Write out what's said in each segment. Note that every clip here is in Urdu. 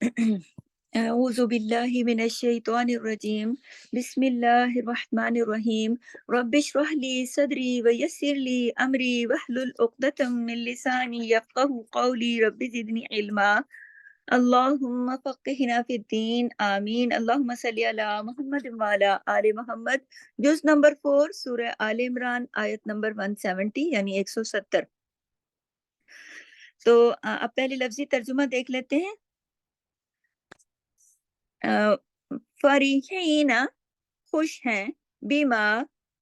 أعوذ بالله من الشيطان الرجيم. بسم الله الرحمن الرحيم. رب اشرح لي صدري ويسر لي أمري واحلل عقدة من لساني يفقه قولي رب زدني علما. اللهم فقهنا في الدين آمین. اللهم صلی علی محمد وعلی آل محمد. جز نمبر 4 سورہ آل عمران آیت نمبر 170 یعنی 170. تو اب پہلے لفظی ترجمہ دیکھ لیتے ہیں. فریحین خوش ہیں، بیما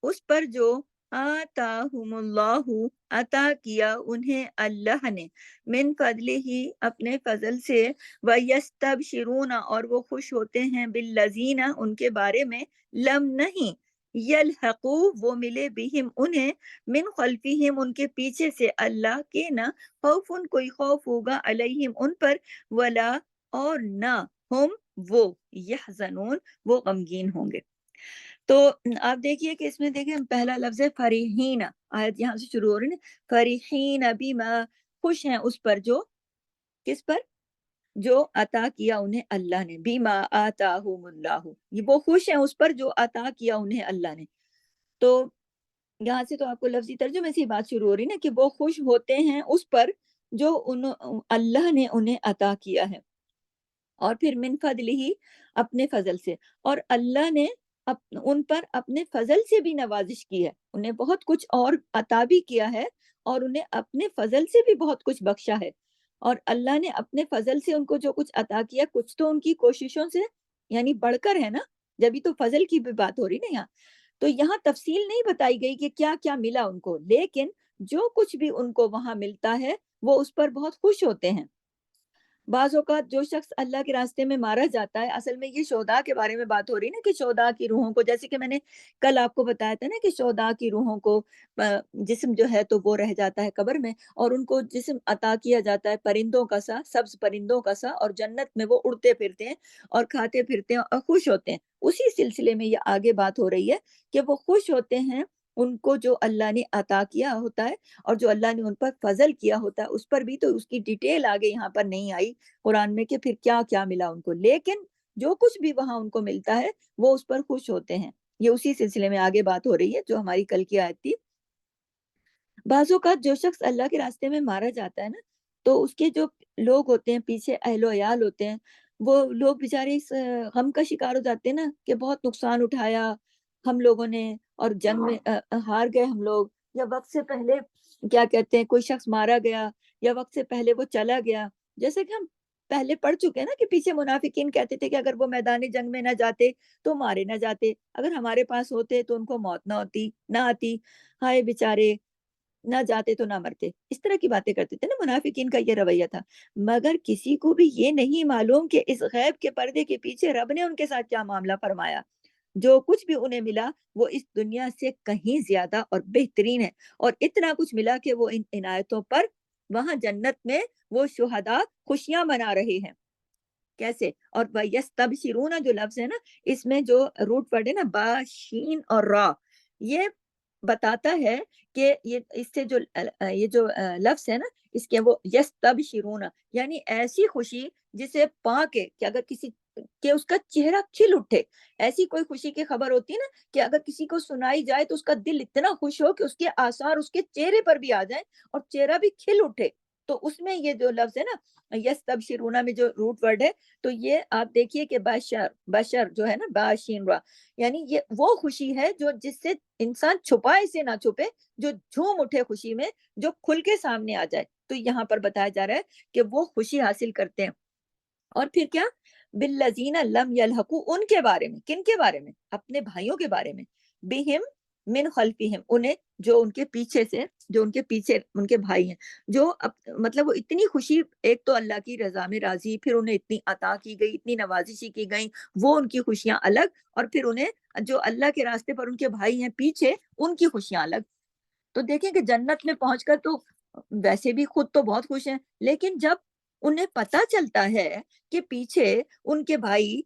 اس پر جو آتاہم اللہ عطا کیا انہیں اللہ نے، من فضلہ اپنے فضل سے، ویستبشرون اور وہ خوش ہوتے ہیں، بالذین ان کے بارے میں، لم نہیں، یلحقو وہ ملے بہم انہیں، من خلفہم ان کے پیچھے سے، اللہ کے نہ، خوفن کوئی خوف ہوگا، علیہم ان پر، ولا اور نہ، ہم وہ، یحزنون وہ غمگین ہوں گے. تو آپ دیکھیے کہ اس میں دیکھیں پہلا لفظ ہے فریحین. آیت یہاں سے شروع ہو رہی ہے، فریحین بما خوش ہیں اس پر جو، کس پر؟ جو عطا کیا انہیں اللہ نے، بما آتاہم اللہ، یہ وہ خوش ہیں اس پر جو عطا کیا انہیں اللہ نے. تو یہاں سے تو آپ کو لفظی ترجمے سے بات شروع ہو رہی نا کہ وہ خوش ہوتے ہیں اس پر جو اللہ نے انہیں عطا کیا ہے. اور پھر من فضلہ اپنے فضل سے، اور اللہ نے ان پر اپنے فضل سے بھی نوازش کی ہے، انہیں بہت کچھ اور عطا بھی کیا ہے، اور انہیں اپنے فضل سے بھی بہت کچھ بخشا ہے. اور اللہ نے اپنے فضل سے ان کو جو کچھ عطا کیا، کچھ تو ان کی کوششوں سے یعنی بڑھ کر ہے نا، جبھی تو فضل کی بھی بات ہو رہی نا یہاں. تو یہاں تفصیل نہیں بتائی گئی کہ کیا کیا ملا ان کو، لیکن جو کچھ بھی ان کو وہاں ملتا ہے وہ اس پر بہت خوش ہوتے ہیں. بعض اوقات جو شخص اللہ کے راستے میں مارا جاتا ہے، اصل میں یہ شہداء کے بارے میں بات ہو رہی ہے نا کہ شہداء کی روحوں کو، جیسے کہ میں نے کل آپ کو بتایا تھا نا کہ شہداء کی روحوں کو جسم جو ہے تو وہ رہ جاتا ہے قبر میں، اور ان کو جسم عطا کیا جاتا ہے پرندوں کا سا، سبز پرندوں کا سا، اور جنت میں وہ اڑتے پھرتے ہیں اور کھاتے پھرتے ہیں اور خوش ہوتے ہیں. اسی سلسلے میں یہ آگے بات ہو رہی ہے کہ وہ خوش ہوتے ہیں ان کو جو اللہ نے عطا کیا ہوتا ہے، اور جو اللہ نے ان پر فضل کیا ہوتا ہے اس پر بھی. تو اس کی ڈیٹیل آگے یہاں پر نہیں آئی قرآن میں کہ پھر کیا کیا ملا ان کو، لیکن جو کچھ بھی وہاں ان کو ملتا ہے وہ اس پر خوش ہوتے ہیں. یہ اسی سلسلے میں آگے بات ہو رہی ہے جو ہماری کل کی آیت تھی. بعض اوقات جو شخص اللہ کے راستے میں مارا جاتا ہے نا، تو اس کے جو لوگ ہوتے ہیں پیچھے، اہل و عیال ہوتے ہیں، وہ لوگ بیچارے اس غم کا شکار ہو جاتے ہیں نا کہ بہت نقصان اٹھایا ہم لوگوں نے، اور جنگ میں ہار گئے ہم لوگ، یا وقت سے پہلے کیا کہتے ہیں کوئی شخص مارا گیا، یا وقت سے پہلے وہ چلا گیا. جیسے کہ ہم پہلے پڑھ چکے ہیں نا کہ پیچھے منافقین کہتے تھے کہ اگر وہ میدان جنگ میں نہ جاتے تو مارے نہ جاتے، اگر ہمارے پاس ہوتے تو ان کو موت نہ آتی، ہائے بیچارے نہ جاتے تو نہ مرتے. اس طرح کی باتیں کرتے تھے نا، منافقین کا یہ رویہ تھا. مگر کسی کو بھی یہ نہیں معلوم کہ اس غیب کے پردے کے پیچھے رب نے ان کے ساتھ کیا معاملہ فرمایا. جو کچھ بھی انہیں ملا وہ اس دنیا سے کہیں زیادہ اور بہترین ہے، اور اتنا کچھ ملا کہ وہ ان عنایتوں پر وہاں جنت میں وہ شہداء خوشیاں منا رہے ہیں. کیسے؟ اور یستبشرون جو لفظ ہے نا، اس میں جو روٹ ورڈ ہے نا با شین اور را، یہ بتاتا ہے کہ یہ اس سے جو یہ جو لفظ ہے نا اس کے، وہ یستبشرون یعنی ایسی خوشی جسے پا کے کہ اگر کسی کہ اس کا چہرہ کھل اٹھے. ایسی کوئی خوشی کی خبر ہوتی ہے نا کہ اگر کسی کو سنائی جائے تو اس کا دل اتنا خوش ہو کہ اس کے آثار اس کے چہرے پر بھی آ جائیں اور چہرہ بھی کھل اٹھے. تو اس میں یہ جو لفظ ہے نا یستبشرون میں جو روٹ ورڈ ہے، تو یہ آپ دیکھیے کہ بشر جو ہے نا باشین را، یعنی یہ وہ خوشی ہے جو جس سے انسان چھپائے سے نہ چھپے، جو جھوم اٹھے خوشی میں، جو کھل کے سامنے آ جائے. تو یہاں پر بتایا جا رہا ہے کہ وہ خوشی حاصل کرتے ہیں. اور پھر کیا؟ بالذین لم یلحقوا ان کے بارے میں، کن کے بارے میں؟ اپنے بھائیوں کے بارے میں، بہم من خلفہم انہیں جو ان کے پیچھے سے، جو ان کے پیچھے ان کے بھائی ہیں، جو مطلب وہ اتنی خوشی، ایک تو اللہ کی رضا میں راضی، پھر انہیں اتنی عطا کی گئی، اتنی نوازشی کی گئی، وہ ان کی خوشیاں الگ، اور پھر انہیں جو اللہ کے راستے پر ان کے بھائی ہیں پیچھے، ان کی خوشیاں الگ. تو دیکھیں کہ جنت میں پہنچ کر تو ویسے بھی خود تو بہت خوش ہیں، لیکن جب انہیں پتہ چلتا ہے کہ پیچھے ان کے بھائی،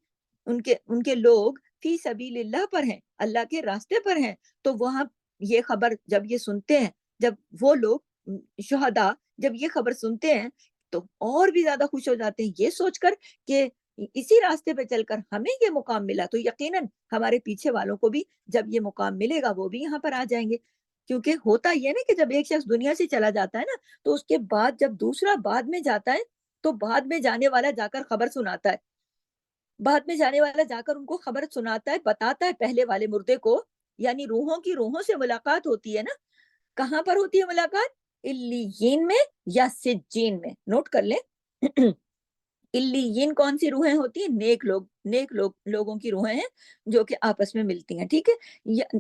ان کے لوگ فی سبیل اللہ پر ہیں، اللہ کے راستے پر ہیں، تو وہاں یہ خبر جب یہ سنتے ہیں، جب وہ لوگ شہداء جب یہ خبر سنتے ہیں تو اور بھی زیادہ خوش ہو جاتے ہیں یہ سوچ کر کہ اسی راستے پہ چل کر ہمیں یہ مقام ملا تو یقیناً ہمارے پیچھے والوں کو بھی جب یہ مقام ملے گا وہ بھی یہاں پر آ جائیں گے. کیونکہ ہوتا یہ نا کہ جب ایک شخص دنیا سے چلا جاتا ہے نا تو اس کے بعد جب دوسرا بعد میں جاتا ہے تو بعد میں جانے والا جا کر خبر سناتا ہے. بعد میں جانے والا جا کر ان کو خبر سناتا ہے، بتاتا ہے پہلے والے مردے کو. یعنی روحوں کی روحوں سے ملاقات ہوتی ہے نا. کہاں پر ہوتی ہے ملاقات؟ علیین میں یا سجین میں. نوٹ کر لیں. علیین کون سی روحیں ہوتی ہیں؟ نیک لوگ لوگوں کی روحیں ہیں جو کہ آپس میں ملتی ہیں. ٹھیک ہے.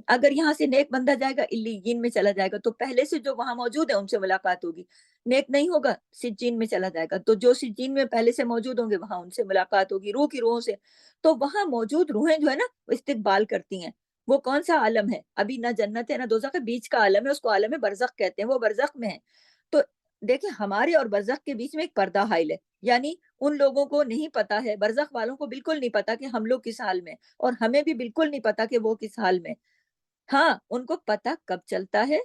اگر یہاں سے نیک بندہ جائے گا علیین میں چلا جائے گا تو پہلے سے جو وہاں موجود ہے ان سے ملاقات ہوگی. نیک نہیں ہوگا سجین میں چلا جائے گا تو جو سجین میں پہلے سے موجود ہوں گے وہاں ان سے ملاقات ہوگی روح کی روحوں سے. تو وہاں موجود روحیں جو ہے نا وہ استقبال کرتی ہیں. وہ کون سا عالم ہے؟ ابھی نہ جنت ہے نہ دوزخ ہے، بیچ کا عالم ہے، اس کو عالم برزخ کہتے ہیں. وہ برزخ میں ہے. تو دیکھیں ہمارے اور برزخ کے بیچ میں ایک پردہ حائل ہے. یعنی ان لوگوں کو نہیں پتا ہے، برزخ والوں کو بالکل نہیں پتا کہ ہم لوگ کس حال میں، اور ہمیں بھی بالکل نہیں پتا کہ وہ کس حال میں. ہاں ان کو پتا کب چلتا ہے،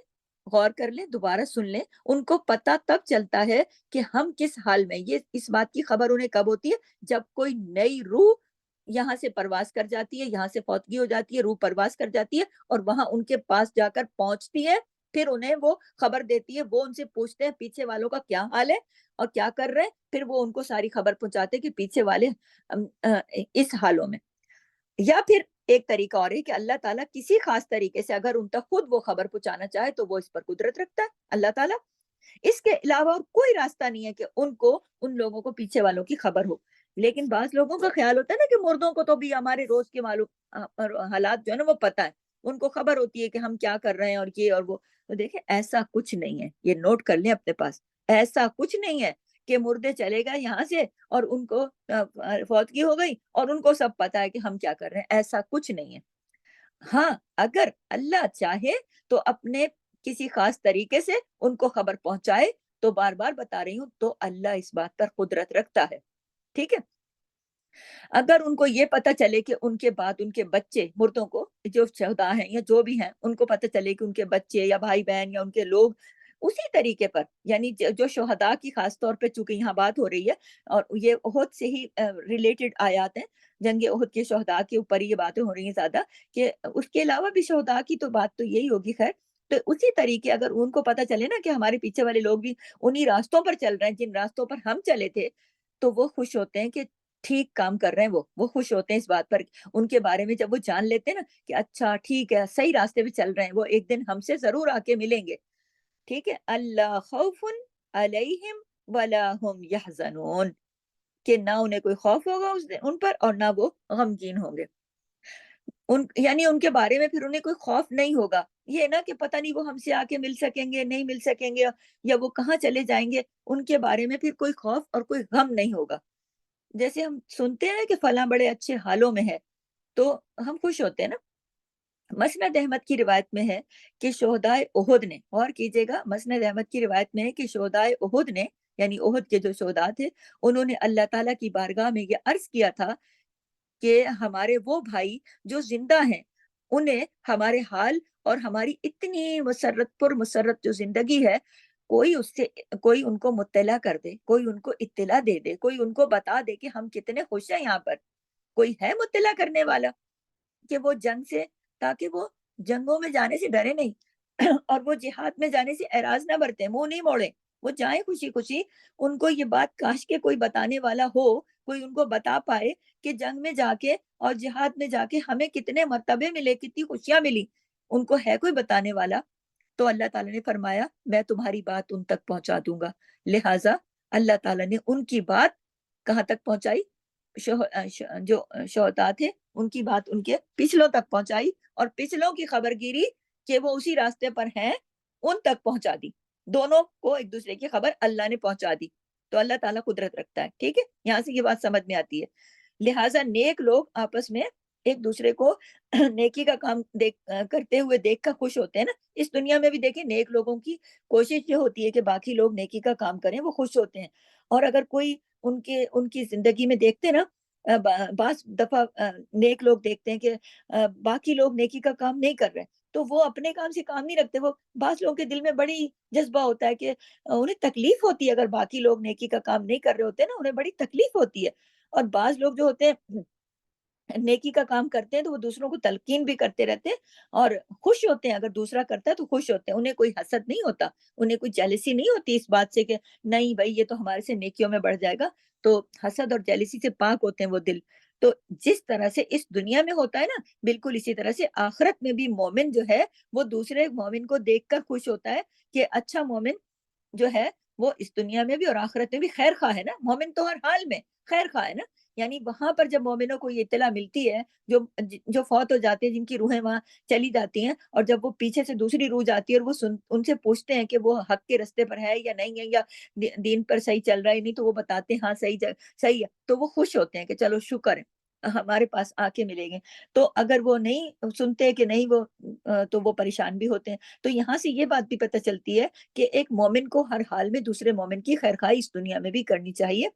غور کر لیں دوبارہ سن لیں، ان کو پتا تب چلتا ہے کہ ہم کس حال میں. یہ اس بات کی خبر انہیں کب ہوتی ہے؟ جب کوئی نئی روح یہاں سے پرواز کر جاتی ہے، یہاں سے فوتگی ہو جاتی ہے، روح پرواز کر جاتی ہے اور وہاں ان کے پاس جا کر پہنچتی ہے. پھر انہیں وہ خبر دیتی ہے. وہ ان سے پوچھتے ہیں پیچھے والوں کا کیا حال ہے اور کیا کر رہے ہیں. پھر وہ ان کو ساری خبر پہنچاتے کہ پیچھے والے اس حالوں میں. یا پھر ایک طریقہ اور ہے کہ اللہ تعالیٰ کسی خاص طریقے سے اگر ان تک خود وہ خبر پہنچانا چاہے تو وہ اس پر قدرت رکھتا ہے اللہ تعالیٰ. اس کے علاوہ اور کوئی راستہ نہیں ہے کہ ان لوگوں کو پیچھے والوں کی خبر ہو. لیکن بعض لوگوں کا خیال ہوتا ہے نا کہ مردوں کو تو بھی ہمارے روز کے معلوم حالات جو ہے نا وہ پتا ہے، ان کو خبر ہوتی ہے کہ ہم کیا کر رہے ہیں اور یہ اور وہ. تو دیکھیں ایسا کچھ نہیں ہے. یہ نوٹ کر لیں اپنے پاس. ایسا کچھ نہیں ہے کہ مردے چلے گئے یہاں سے اور ان کو فوتگی ہو گئی اور ان کو سب پتا ہے کہ ہم کیا کر رہے ہیں. ایسا کچھ نہیں ہے. ہاں اگر اللہ چاہے تو اپنے کسی خاص طریقے سے ان کو خبر پہنچائے تو بار بار بتا رہی ہوں تو اللہ اس بات پر قدرت رکھتا ہے. ٹھیک ہے. اگر ان کو یہ پتا چلے کہ ان کے بعد ان کے بچے مردوں کو جو شہداء ہیں یا جو بھی ہیں ان کو پتا چلے کہ ان کے بچے یا بھائی بہن یا ان کے لوگ اسی طریقے پر، یعنی جو شہداء کی خاص طور پہ چونکہ یہاں بات ہو رہی ہے اور یہ احد سے ہی ریلیٹڈ آیات ہیں، جنگ احد کے شہداء کے اوپر یہ باتیں ہو رہی ہیں زیادہ، کہ اس کے علاوہ بھی شہداء کی تو بات تو یہی ہوگی. خیر تو اسی طریقے اگر ان کو پتا چلے نا کہ ہمارے پیچھے والے لوگ بھی انہی راستوں پر چل رہے ہیں جن راستوں پر ہم چلے تھے تو وہ خوش ہوتے ہیں کہ ٹھیک کام کر رہے ہیں. وہ خوش ہوتے ہیں اس بات پر ان کے بارے میں جب وہ جان لیتے ہیں نا کہ اچھا ٹھیک ہے صحیح راستے پہ چل رہے ہیں، وہ ایک دن ہم سے ضرور آ کے ملیں گے. ٹھیک ہے. اللہ خوف علیہم ولا هم یحزنون، کہ نہ انہیں کوئی خوف ہوگا اس دن ان پر اور نہ وہ غمگین ہوں گے. یعنی ان کے بارے میں پھر انہیں کوئی خوف نہیں ہوگا. یہ نا کہ پتہ نہیں وہ ہم سے آ کے مل سکیں گے نہیں مل سکیں گے یا وہ کہاں چلے جائیں گے. ان کے بارے میں پھر کوئی خوف اور کوئی غم نہیں ہوگا. جیسے ہم سنتے ہیں کہ فلاں بڑے اچھے حالوں میں ہے تو ہم خوش ہوتے ہیں نا. مسند احمد کی روایت میں ہے کہ شہداء احد نے، غور کیجیے گا، مسند احمد کی روایت میں ہے کہ شہداء احد نے یعنی احد کے جو شہداء تھے انہوں نے اللہ تعالیٰ کی بارگاہ میں یہ عرض کیا تھا کہ ہمارے وہ بھائی جو زندہ ہیں انہیں ہمارے حال اور ہماری اتنی مسرت جو زندگی ہے کوئی ان کو مطلع کر دے، کوئی ان کو اطلاع دے دے، کوئی ان کو بتا دے کہ ہم کتنے خوش ہیں یہاں پر. کوئی ہے مطلع کرنے والا کہ وہ جنگ سے، تاکہ وہ جنگوں میں جانے سے ڈرے نہیں اور وہ جہاد میں جانے سے اعراض نہ برتے، منہ نہیں موڑے، وہ جائیں خوشی خوشی. ان کو یہ بات کاش کے کوئی بتانے والا ہو، کوئی ان کو بتا پائے کہ جنگ میں جا کے اور جہاد میں جا کے ہمیں کتنے مرتبے ملے، کتنی خوشیاں ملی. ان کو ہے کوئی بتانے والا؟ تو اللہ تعالیٰ نے فرمایا میں تمہاری بات ان تک پہنچا دوں گا. لہٰذا اللہ تعالیٰ نے ان کی بات کہاں تک پہنچائی؟ جو شہداء تھے ان کی بات ان کے پچھلوں تک پہنچائی اور پچھلوں کی خبر گیری کہ وہ اسی راستے پر ہیں ان تک پہنچا دی. دونوں کو ایک دوسرے کی خبر اللہ نے پہنچا دی. تو اللہ تعالیٰ قدرت رکھتا ہے. ٹھیک ہے. یہاں سے یہ بات سمجھ میں آتی ہے. لہٰذا نیک لوگ آپس میں ایک دوسرے کو نیکی کا کام کرتے ہوئے دیکھ کر خوش ہوتے ہیں نا. اس دنیا میں بھی دیکھیں نیک لوگوں کی کوشش یہ ہوتی ہے کہ باقی لوگ نیکی کا کام کریں، وہ خوش ہوتے ہیں. اور اگر کوئی ان کی زندگی میں دیکھتے نا بعض دفعہ نیک لوگ دیکھتے ہیں کہ باقی لوگ نیکی کا کام نہیں کر رہے تو وہ اپنے کام سے کام نہیں رکھتے. وہ بعض لوگوں کے دل میں بڑی جذبہ ہوتا ہے کہ انہیں تکلیف ہوتی ہے اگر باقی لوگ نیکی کا کام نہیں کر رہے ہوتے نا، انہیں بڑی تکلیف ہوتی ہے. اور بعض لوگ جو ہوتے ہیں نیکی کا کام کرتے ہیں تو وہ دوسروں کو تلقین بھی کرتے رہتے ہیں اور خوش ہوتے ہیں. اگر دوسرا کرتا ہے تو خوش ہوتے ہیں، انہیں کوئی حسد نہیں ہوتا، انہیں کوئی جیلسی نہیں ہوتی اس بات سے کہ نہیں بھائی یہ تو ہمارے سے نیکیوں میں بڑھ جائے گا. تو حسد اور جیلسی سے پاک ہوتے ہیں وہ دل. تو جس طرح سے اس دنیا میں ہوتا ہے نا، بالکل اسی طرح سے آخرت میں بھی مومن جو ہے وہ دوسرے مومن کو دیکھ کر خوش ہوتا ہے کہ اچھا مومن جو ہے وہ اس دنیا میں بھی اور آخرت میں بھی خیر خواہ ہے نا. مومن تو ہر حال میں خیر خواہ ہے نا. یعنی وہاں پر جب مومنوں کو یہ اطلاع ملتی ہے، جو جو فوت ہو جاتے ہیں، جن کی روحیں وہاں چلی جاتی ہیں، اور جب وہ پیچھے سے دوسری روح جاتی ہے اور وہ ان سے پوچھتے ہیں کہ وہ حق کے رستے پر ہے یا نہیں ہے، یا دین پر صحیح چل رہا ہے نہیں، تو وہ بتاتے ہیں ہاں صحیح ہے. تو وہ خوش ہوتے ہیں کہ چلو شکر ہے ہمارے پاس آ کے ملیں گے. تو اگر وہ نہیں سنتے کہ نہیں وہ تو وہ پریشان بھی ہوتے ہیں. تو یہاں سے یہ بات بھی پتہ چلتی ہے کہ ایک مومن کو ہر حال میں دوسرے مومن کی خیرخواہی اس دنیا میں بھی کرنی چاہیے،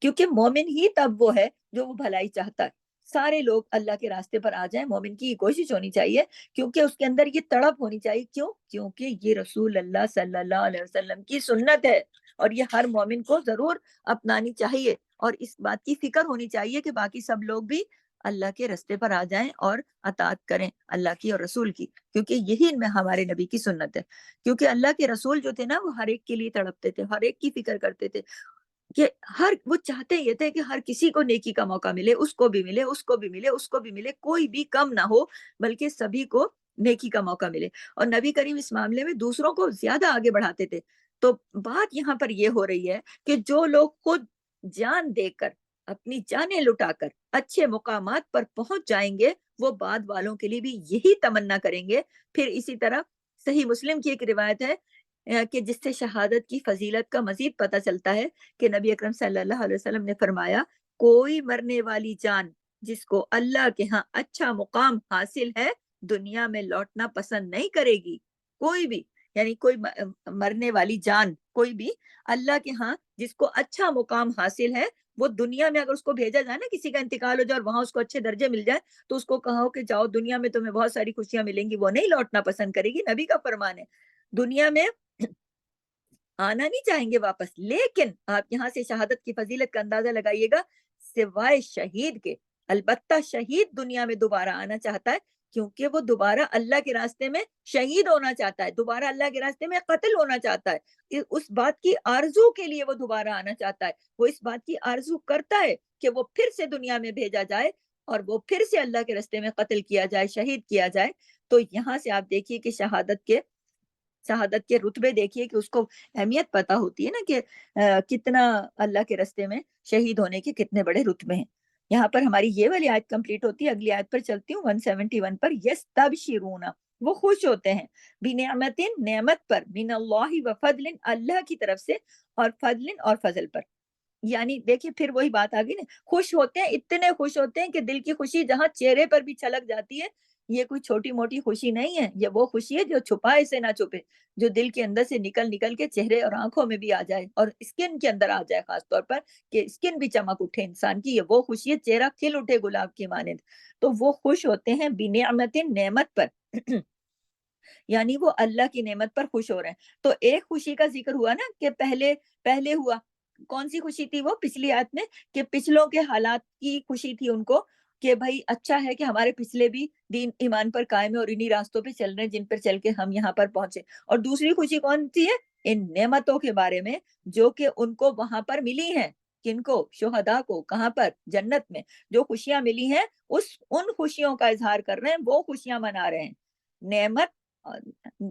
کیونکہ مومن ہی تب وہ ہے جو وہ بھلائی چاہتا ہے. سارے لوگ اللہ کے راستے پر آ جائیں، مومن کی یہ کوشش ہونی چاہیے، کیونکہ اس کے اندر یہ تڑپ ہونی چاہیے. کیوں؟ کیونکہ یہ رسول اللہ صلی اللہ علیہ وسلم کی سنت ہے، اور یہ ہر مومن کو ضرور اپنانی چاہیے، اور اس بات کی فکر ہونی چاہیے کہ باقی سب لوگ بھی اللہ کے راستے پر آ جائیں اور اطاعت کریں اللہ کی اور رسول کی، کیونکہ یہی ان میں ہمارے نبی کی سنت ہے. کیونکہ اللہ کے رسول جو تھے نا، وہ ہر ایک کے لیے تڑپتے تھے، ہر ایک کی فکر کرتے تھے کہ وہ چاہتے یہ تھے کہ ہر کسی کو نیکی کا موقع ملے، اس کو بھی ملے، اس کو بھی ملے، اس کو بھی ملے، کوئی بھی کم نہ ہو، بلکہ سبھی کو نیکی کا موقع ملے. اور نبی کریم اس معاملے میں دوسروں کو زیادہ آگے بڑھاتے تھے. تو بات یہاں پر یہ ہو رہی ہے کہ جو لوگ خود جان دے کر، اپنی جانیں لٹا کر اچھے مقامات پر پہنچ جائیں گے، وہ بعد والوں کے لیے بھی یہی تمنا کریں گے. پھر اسی طرح صحیح مسلم کی ایک روایت ہے کہ جس سے شہادت کی فضیلت کا مزید پتہ چلتا ہے کہ نبی اکرم صلی اللہ علیہ وسلم نے فرمایا، کوئی مرنے والی جان جس کو اللہ کے ہاں اچھا مقام حاصل ہے، دنیا میں لوٹنا پسند نہیں کرے گی. کوئی بھی، یعنی کوئی مرنے والی جان کوئی بھی اللہ کے ہاں جس کو اچھا مقام حاصل ہے، وہ دنیا میں اگر اس کو بھیجا جائے نا، کسی کا انتقال ہو جائے اور وہاں اس کو اچھے درجے مل جائے، تو اس کو کہو کہ جاؤ دنیا میں تمہیں بہت ساری خوشیاں ملیں گی، وہ نہیں لوٹنا پسند کرے گی. نبی کا فرمان ہے. دنیا میں آنا نہیں چاہیں گے واپس، لیکن آپ یہاں سے شہادت کی فضیلت کا اندازہ لگائیے گا، سوائے شہید کے. البتہ شہید دنیا میں دوبارہ آنا چاہتا ہے، کیونکہ وہ دوبارہ اللہ کے راستے میں شہید ہونا چاہتا ہے، دوبارہ اللہ کے راستے میں قتل ہونا چاہتا ہے. اس بات کی آرزو کے لیے وہ دوبارہ آنا چاہتا ہے، وہ اس بات کی آرزو کرتا ہے کہ وہ پھر سے دنیا میں بھیجا جائے اور وہ پھر سے اللہ کے راستے میں قتل کیا جائے، شہید کیا جائے. تو یہاں سے آپ دیکھیے کہ شہادت کے رتبے دیکھیے کہ اس کو اہمیت پتا ہوتی ہے نا کہ کتنا اللہ کے راستے میں شہید ہونے کے کتنے بڑے رتبے ہیں. یہاں پر ہماری یہ والی آیت کمپلیٹ ہوتی ہے. اگلی آیت پر چلتی ہوں 171 پر. یستبشرون، وہ خوش ہوتے ہیں، بنعمت، نعمت پر، من اللہ و فضل، اللہ کی طرف سے، اور فضل اور فضل پر. یعنی دیکھیے پھر وہی بات آ گئی نا، خوش ہوتے ہیں، اتنے خوش ہوتے ہیں کہ دل کی خوشی جہاں چہرے پر بھی چھلک جاتی ہے. یہ کوئی چھوٹی موٹی خوشی نہیں ہے، یہ وہ خوشی ہے جو چھپائے سے نہ چھپے، جو دل کے اندر سے نکل نکل کے چہرے اور آنکھوں میں بھی آ جائے اور اسکن کے اندر آ جائے، خاص طور پر کہ اسکن بھی چمک اٹھے انسان کی. یہ وہ خوشی ہے، چہرہ کھل اٹھے گلاب کی مانند. تو وہ خوش ہوتے ہیں بنعمت، نعمت پر یعنی وہ اللہ کی نعمت پر خوش ہو رہے ہیں. تو ایک خوشی کا ذکر ہوا نا کہ پہلے ہوا، کون سی خوشی تھی وہ پچھلی آیت میں، کہ پچھلوں کے حالات کی خوشی تھی ان کو، کہ بھائی اچھا ہے کہ ہمارے پچھلے بھی دین ایمان پر قائم ہے اور انہی راستوں پہ چل رہے ہیں جن پر چل کے ہم یہاں پر پہنچے. اور دوسری خوشی کون سی ہے؟ ان نعمتوں کے بارے میں جو کہ ان کو وہاں پر ملی ہیں. کن کو؟ شہداء کو. کہاں پر؟ جنت میں. جو خوشیاں ملی ہیں ان خوشیوں کا اظہار کر رہے ہیں، وہ خوشیاں منا رہے ہیں. نعمت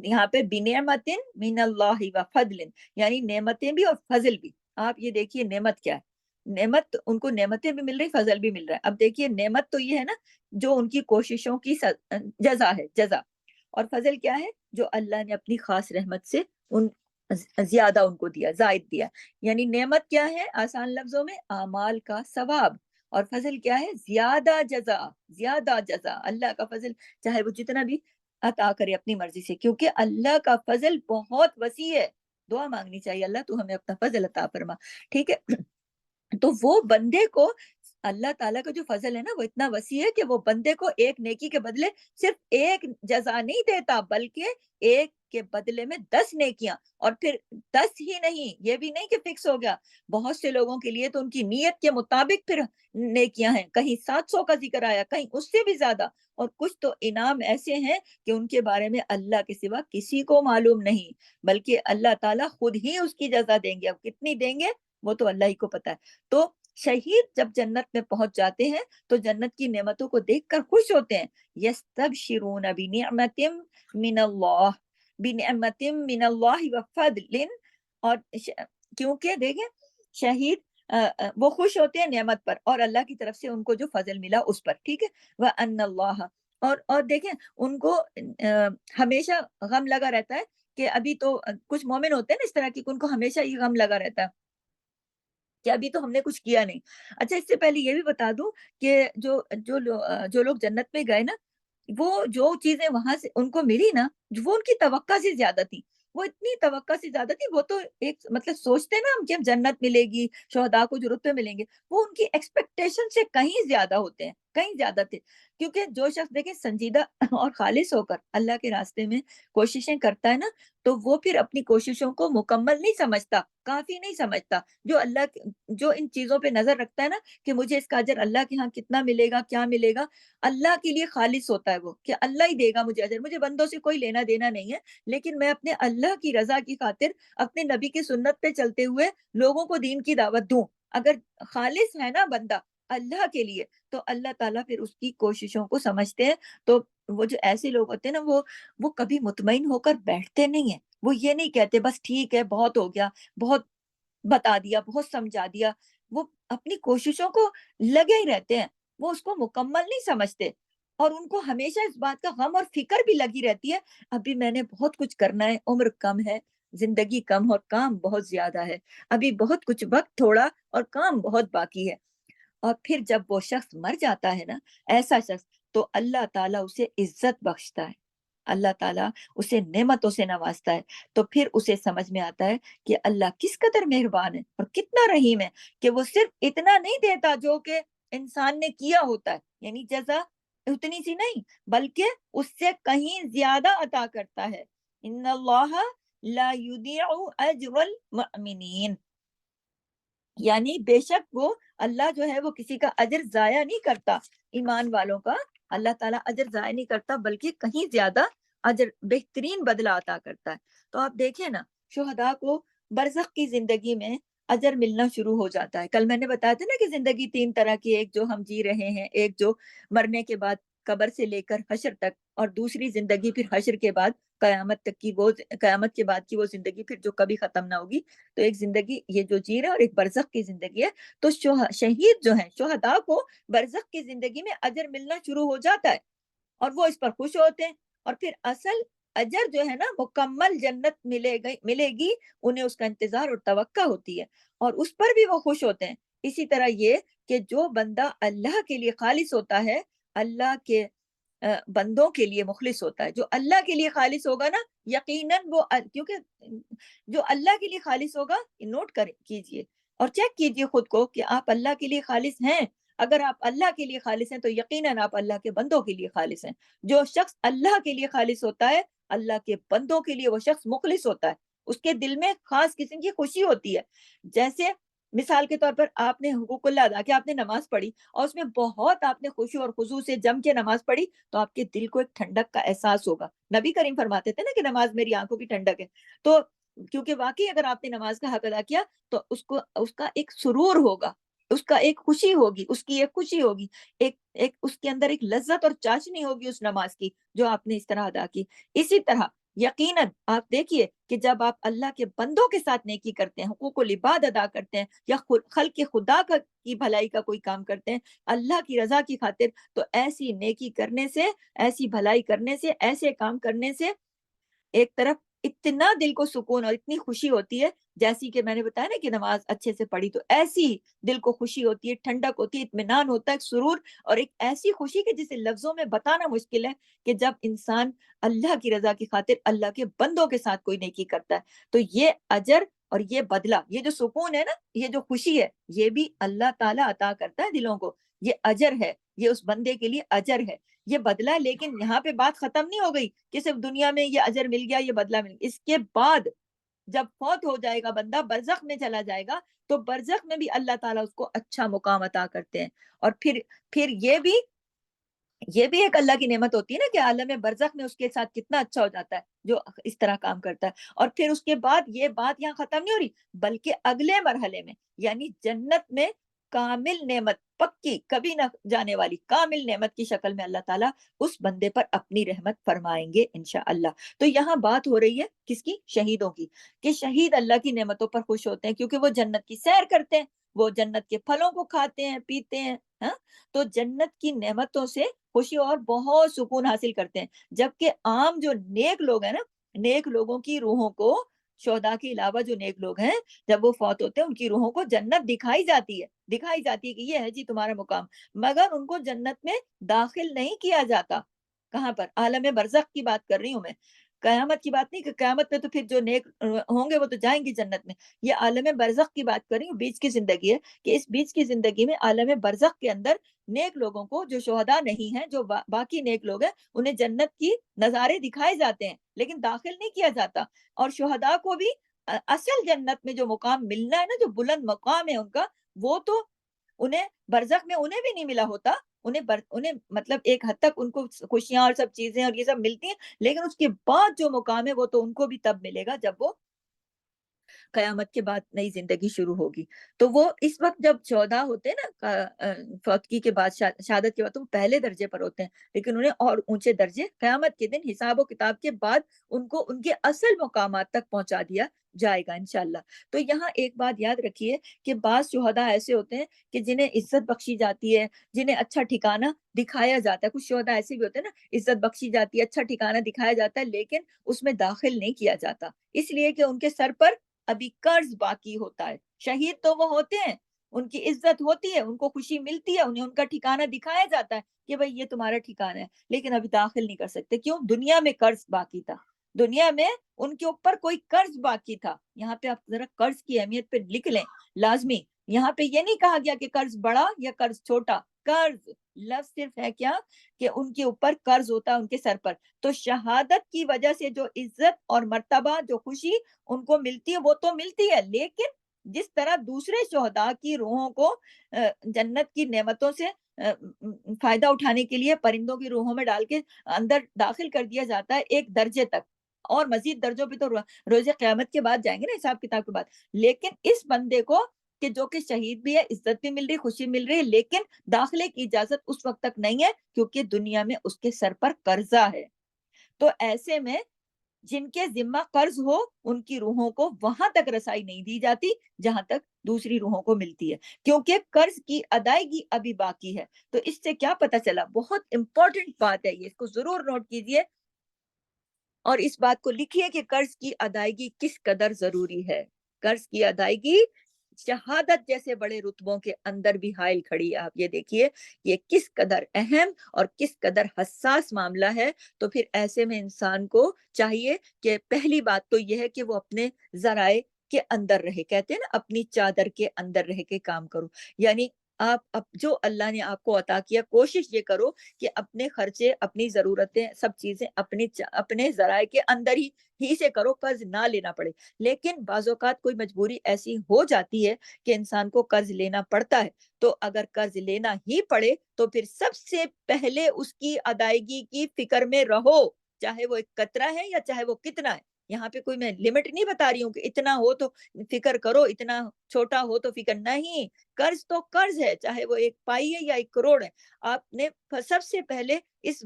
یہاں پہ بنعمت من اللہ و فضل، یعنی نعمتیں بھی اور فضل بھی. آپ یہ دیکھیے نعمت کیا ہے، نعمت ان کو نعمتیں بھی مل رہی، فضل بھی مل رہا ہے. اب دیکھیے نعمت تو یہ ہے نا جو ان کی کوششوں کی جزا ہے، جزا. اور فضل کیا ہے؟ جو اللہ نے اپنی خاص رحمت سے زیادہ ان کو دیا، زائد دیا. یعنی نعمت کیا ہے آسان لفظوں میں؟ اعمال کا ثواب. اور فضل کیا ہے؟ زیادہ جزا، زیادہ جزا. اللہ کا فضل چاہے وہ جتنا بھی عطا کرے اپنی مرضی سے، کیونکہ اللہ کا فضل بہت وسیع ہے. دعا مانگنی چاہیے، اللہ تو ہمیں اپنا فضل عطا فرما. ٹھیک ہے، تو وہ بندے کو اللہ تعالیٰ کا جو فضل ہے نا وہ اتنا وسیع ہے کہ وہ بندے کو ایک نیکی کے بدلے صرف ایک جزا نہیں دیتا، بلکہ ایک کے بدلے میں 10 نیکیاں، اور پھر 10 ہی نہیں، یہ بھی نہیں کہ فکس ہو گیا، بہت سے لوگوں کے لیے تو ان کی نیت کے مطابق پھر نیکیاں ہیں، کہیں 700 کا ذکر آیا، کہیں اس سے بھی زیادہ، اور کچھ تو انعام ایسے ہیں کہ ان کے بارے میں اللہ کے سوا کسی کو معلوم نہیں، بلکہ اللہ تعالیٰ خود ہی اس کی جزا دیں گے، اب کتنی دیں گے وہ تو اللہ ہی کو پتا ہے۔ تو شہید جب جنت میں پہنچ جاتے ہیں تو جنت کی نعمتوں کو دیکھ کر خوش ہوتے ہیں، یستبشرون بنعمت من اللہ، بنعمت من اللہ وفضل، اور کیونکہ دیکھیں شہید وہ خوش ہوتے ہیں نعمت پر اور اللہ کی طرف سے ان کو جو فضل ملا اس پر، ٹھیک ہے، وَأَنَّ اللَّهَ، اور دیکھیں ان کو ہمیشہ غم لگا رہتا ہے کہ ابھی تو کچھ مومن ہوتے ہیں نا اس طرح کی، ان کو ہمیشہ یہ غم لگا رہتا ہے کہ ابھی تو ہم نے کچھ کیا نہیں۔ اچھا اس سے پہلے یہ بھی بتا دوں کہ جو لوگ جنت میں گئے نا، وہ جو چیزیں وہاں سے ان کو ملی نا، وہ ان کی توقع سے زیادہ تھی۔ وہ اتنی توقع سے زیادہ تھی، وہ تو ایک مطلب سوچتے ہیں نا ہم کہ ہم جنت ملے گی، شہداء کو جو رتبے ملیں گے، وہ ان کی ایکسپیکٹیشن سے کہیں زیادہ ہوتے ہیں، کہیں زیادہ تھے۔ کیونکہ جو شخص دیکھیں سنجیدہ اور خالص ہو کر اللہ کے راستے میں کوششیں کرتا ہے نا، تو وہ پھر اپنی کوششوں کو مکمل نہیں سمجھتا، کافی نہیں سمجھتا۔ جو ان چیزوں پہ نظر رکھتا ہے نا کہ مجھے اس کا اجر اللہ کے ہاں کتنا ملے گا، کیا ملے گا، اللہ کے لیے خالص ہوتا ہے وہ کہ اللہ ہی دے گا مجھے اجر، مجھے بندوں سے کوئی لینا دینا نہیں ہے، لیکن میں اپنے اللہ کی رضا کی خاطر اپنے نبی کی سنت پہ چلتے ہوئے لوگوں کو دین کی دعوت دوں۔ اگر خالص ہے نا بندہ اللہ کے لیے، تو اللہ تعالیٰ پھر اس کی کوششوں کو سمجھتے ہیں۔ تو وہ جو ایسے لوگ ہوتے ہیں نا، وہ کبھی مطمئن ہو کر بیٹھتے نہیں ہیں، وہ یہ نہیں کہتے بس ٹھیک ہے بہت ہو گیا، بہت بتا دیا، بہت سمجھا دیا، وہ اپنی کوششوں کو لگے ہی رہتے ہیں، وہ اس کو مکمل نہیں سمجھتے، اور ان کو ہمیشہ اس بات کا غم اور فکر بھی لگی رہتی ہے، ابھی میں نے بہت کچھ کرنا ہے، عمر کم ہے، زندگی کم اور کام بہت زیادہ ہے، ابھی بہت کچھ وقت تھوڑا اور کام بہت باقی ہے۔ اور پھر جب وہ شخص مر جاتا ہے نا، ایسا شخص، تو اللہ تعالیٰ اسے عزت بخشتا ہے، اللہ تعالیٰ اسے نعمتوں سے نوازتا ہے، تو پھر اسے سمجھ میں آتا ہے کہ اللہ کس قدر مہربان ہے اور کتنا رحیم ہے، کہ وہ صرف اتنا نہیں دیتا جو کہ انسان نے کیا ہوتا ہے، یعنی جزا اتنی سی نہیں، بلکہ اس سے کہیں زیادہ عطا کرتا ہے۔ ان اللہ لا یضیع اجر المؤمنین، یعنی بے شک وہ اللہ جو ہے وہ کسی کا اجر ضائع نہیں کرتا، ایمان والوں کا اللہ تعالیٰ اجر ضائع نہیں کرتا، بلکہ کہیں زیادہ اجر، بہترین بدلہ عطا کرتا ہے۔ تو آپ دیکھیں نا، شہداء کو برزخ کی زندگی میں اجر ملنا شروع ہو جاتا ہے۔ کل میں نے بتایا تھا نا کہ زندگی 3 طرح کی، ایک جو ہم جی رہے ہیں، ایک جو مرنے کے بعد قبر سے لے کر حشر تک، اور دوسری زندگی پھر حشر کے بعد قیامت تک کی، وہ قیامت کے بعد کی وہ زندگی پھر جو کبھی ختم نہ ہوگی۔ تو ایک زندگی یہ جو جی رہے ہیں اور ایک برزخ کی زندگی ہے۔ تو شہید جو ہیں، شہداء کو برزخ کی زندگی میں اجر ملنا شروع ہو جاتا ہے، اور وہ اس پر خوش ہوتے ہیں، اور پھر اصل اجر جو ہے نا، مکمل جنت ملے گی انہیں، اس کا انتظار اور توقع ہوتی ہے، اور اس پر بھی وہ خوش ہوتے ہیں۔ اسی طرح یہ کہ جو بندہ اللہ کے لیے خالص ہوتا ہے، اللہ کے بندوں کے لیے مخلص ہوتا ہے، جو اللہ کے لیے خالص ہوگا نا، یقیناً وہ کیونکہ جو اللہ کے لیے خالص ہوگا، نوٹ کیجئے اور چیک کیجئے خود کو کہ آپ اللہ کے لیے خالص ہیں۔ اگر آپ اللہ کے لیے خالص ہیں تو یقیناً آپ اللہ کے بندوں کے لیے خالص ہیں۔ جو شخص اللہ کے لیے خالص ہوتا ہے، اللہ کے بندوں کے لیے وہ شخص مخلص ہوتا ہے، اس کے دل میں خاص قسم کی خوشی ہوتی ہے۔ جیسے مثال کے طور پر آپ نے حقوق اللہ ادا کیا، آپ نے نماز پڑھی، اور اس میں بہت آپ نے خوشی اور خضوع سے جم کے نماز پڑھی، تو آپ کے دل کو ایک ٹھنڈک کا احساس ہوگا۔ نبی کریم فرماتے تھے نا کہ نماز میری آنکھوں کی ٹھنڈک ہے۔ تو کیونکہ واقعی اگر آپ نے نماز کا حق ادا کیا، تو اس کا ایک سرور ہوگا، اس کا ایک خوشی ہوگی، اس کی ایک خوشی ہوگی، ایک اس کے اندر ایک لذت اور چاشنی ہوگی اس نماز کی جو آپ نے اس طرح ادا کی۔ اسی طرح یقیناً آپ دیکھیے کہ جب آپ اللہ کے بندوں کے ساتھ نیکی کرتے ہیں، حقوق العباد ادا کرتے ہیں، یا خلق خدا کی بھلائی کا کوئی کام کرتے ہیں اللہ کی رضا کی خاطر، تو ایسی نیکی کرنے سے، ایسی بھلائی کرنے سے، ایسے کام کرنے سے ایک طرف اتنا دل کو سکون اور اتنی خوشی ہوتی ہے، جیسی کہ میں نے بتایا نا کہ نماز اچھے سے پڑھی تو ایسی دل کو خوشی ہوتی ہے، ٹھنڈک ہوتی ہے، اطمینان ہوتا ہے، ایک سرور، اور ایک ایسی خوشی کہ جسے لفظوں میں بتانا مشکل ہے، کہ جب انسان اللہ کی رضا کی خاطر اللہ کے بندوں کے ساتھ کوئی نیکی کرتا ہے، تو یہ اجر اور یہ بدلہ، یہ جو سکون ہے نا، یہ جو خوشی ہے، یہ بھی اللہ تعالیٰ عطا کرتا ہے دلوں کو. یہ اجر ہے، یہ اس بندے کے لیے اجر ہے، یہ بدلہ. لیکن یہاں پہ بات ختم نہیں ہو گئی کہ صرف دنیا میں یہ اجر مل گیا، یہ بدلہ مل گیا. اس کے بعد جب فوت ہو جائے گا بندہ، برزخ میں چلا جائے گا، تو برزخ میں بھی اللہ تعالیٰ اس کو اچھا مقام عطا کرتے ہیں. اور پھر یہ بھی ایک اللہ کی نعمت ہوتی ہے نا کہ عالم برزخ میں اس کے ساتھ کتنا اچھا ہو جاتا ہے جو اس طرح کام کرتا ہے. اور پھر اس کے بعد یہ بات یہاں ختم نہیں ہو رہی، بلکہ اگلے مرحلے میں یعنی جنت میں کامل نعمت، پکی کبھی نہ جانے والی کامل نعمت کی شکل میں اللہ تعالیٰ اس بندے پر اپنی رحمت فرمائیں گے انشاءاللہ. تو یہاں بات ہو رہی ہے کس کی؟ شہیدوں کی، کہ شہید اللہ کی نعمتوں پر خوش ہوتے ہیں کیونکہ وہ جنت کی سیر کرتے ہیں، وہ جنت کے پھلوں کو کھاتے ہیں، پیتے ہیں. ہاں، تو جنت کی نعمتوں سے خوشی اور بہت سکون حاصل کرتے ہیں. جبکہ عام جو نیک لوگ ہیں نا، نیک لوگوں کی روحوں کو، شہداء کے علاوہ جو نیک لوگ ہیں، جب وہ فوت ہوتے ہیں ان کی روحوں کو جنت دکھائی جاتی ہے کہ یہ ہے جی تمہارا مقام، مگر ان کو جنت میں داخل نہیں کیا جاتا. کہاں پر؟ عالم برزخ کی بات کر رہی ہوں میں، قیامت کی بات نہیں، کہ قیامت میں تو پھر جو نیک ہوں گے وہ تو جائیں گے جنت میں. یہ عالم برزخ کی بات کر رہی ہوں، بیچ کی زندگی ہے، کہ اس بیچ کی زندگی میں عالم برزخ کے اندر نیک لوگوں کو، جو شہداء نہیں ہیں، جو باقی نیک لوگ ہیں، انہیں جنت کی نظارے دکھائے جاتے ہیں لیکن داخل نہیں کیا جاتا. اور شہداء کو بھی اصل جنت میں جو مقام ملنا ہے نا، جو بلند مقام ہے ان کا، وہ تو انہیں برزخ میں انہیں بھی نہیں ملا ہوتا. انہیں مطلب ایک حد تک ان کو خوشیاں اور سب چیزیں اور یہ سب ملتی ہیں، لیکن اس کے بعد جو مقام ہے وہ تو ان کو بھی تب ملے گا جب وہ قیامت کے بعد نئی زندگی شروع ہوگی. تو وہ اس وقت جب شہداء ہوتے ہیں نا، فوتگی کے بعد، شہادت کے بعد، تو وہ پہلے درجے پر ہوتے ہیں، لیکن انہیں اور اونچے درجے قیامت کے دن حساب و کتاب کے بعد ان کو ان کے اصل مقامات تک پہنچا دیا جائے گا انشاءاللہ. تو یہاں ایک بات یاد رکھیے کہ بعض شہداء ایسے ہوتے ہیں کہ جنہیں عزت بخشی جاتی ہے، جنہیں اچھا ٹھکانہ دکھایا جاتا ہے. کچھ شہداء ایسے بھی ہوتے ہیں نا، عزت بخشی جاتی ہے، اچھا ٹھکانہ دکھایا جاتا ہے، لیکن اس میں داخل نہیں کیا جاتا، اس لیے کہ ان کے سر پر ابھی قرض باقی ہوتا ہے. شہید تو وہ ہوتے ہیں، ان کی عزت ہوتی ہے، ان کو خوشی ملتی ہے، انہیں ان کا ٹھکانہ دکھایا جاتا ہے کہ بھئی یہ تمہارا ٹھکانہ ہے، لیکن ابھی داخل نہیں کر سکتے. کیوں؟ دنیا میں قرض باقی تھا، دنیا میں ان کے اوپر کوئی قرض باقی تھا. یہاں پہ آپ ذرا قرض کی اہمیت پہ لکھ لیں لازمی. یہاں پہ یہ نہیں کہا گیا کہ قرض بڑا یا قرض چھوٹا، قرض لفظ صرف ہے کیا کہ ان کے اوپر قرض ہوتا ہے ان کے سر پر. تو شہادت کی وجہ سے جو عزت اور مرتبہ، جو خوشی ان کو ملتی ہے وہ تو ملتی ہے، لیکن جس طرح دوسرے شہداء کی روحوں کو جنت کی نعمتوں سے فائدہ اٹھانے کے لیے پرندوں کی روحوں میں ڈال کے اندر داخل کر دیا جاتا ہے ایک درجے تک، اور مزید درجوں پہ تو روز قیامت کے بعد جائیں گے نا، حساب کتاب کے بعد. لیکن اس بندے کو کہ جو کہ شہید بھی ہے، عزت بھی مل رہی، خوشی مل رہی ہے، لیکن داخلے کی اجازت اس وقت تک نہیں ہے کیونکہ دنیا میں اس کے سر پر قرضہ ہے. تو ایسے میں جن کے ذمہ قرض ہو ان کی روحوں کو وہاں تک رسائی نہیں دی جاتی جہاں تک دوسری روحوں کو ملتی ہے، کیونکہ قرض کی ادائیگی ابھی باقی ہے. تو اس سے کیا پتا چلا؟ بہت امپورٹنٹ بات ہے یہ، اس کو ضرور نوٹ کیجئے اور اس بات کو لکھیے کہ قرض کی ادائیگی کس قدر ضروری ہے. قرض کی ادائیگی شہادت جیسے بڑے رتبوں کے اندر بھی حائل کھڑی ہے. آپ یہ دیکھیے یہ کس قدر اہم اور کس قدر حساس معاملہ ہے. تو پھر ایسے میں انسان کو چاہیے کہ پہلی بات تو یہ ہے کہ وہ اپنے ذرائع کے اندر رہے. کہتے ہیں نا اپنی چادر کے اندر رہ کے کام کرو، یعنی آپ جو اللہ نے آپ کو عطا کیا، کوشش یہ کرو کہ اپنے خرچے، اپنی ضرورتیں، سب چیزیں اپنے ذرائع کے اندر ہی سے کرو، قرض نہ لینا پڑے. لیکن بعض اوقات کوئی مجبوری ایسی ہو جاتی ہے کہ انسان کو قرض لینا پڑتا ہے. تو اگر قرض لینا ہی پڑے تو پھر سب سے پہلے اس کی ادائیگی کی فکر میں رہو، چاہے وہ ایک قطرہ ہے یا چاہے وہ کتنا ہے. یہاں پہ کوئی میں لمٹ نہیں بتا رہی ہوں کہ اتنا ہو تو فکر کرو، اتنا چھوٹا ہو تو فکر نہیں. قرض تو قرض ہے، چاہے وہ 1 پائی ہے یا 1 کروڑ ہے. آپ نے سب سے پہلے اس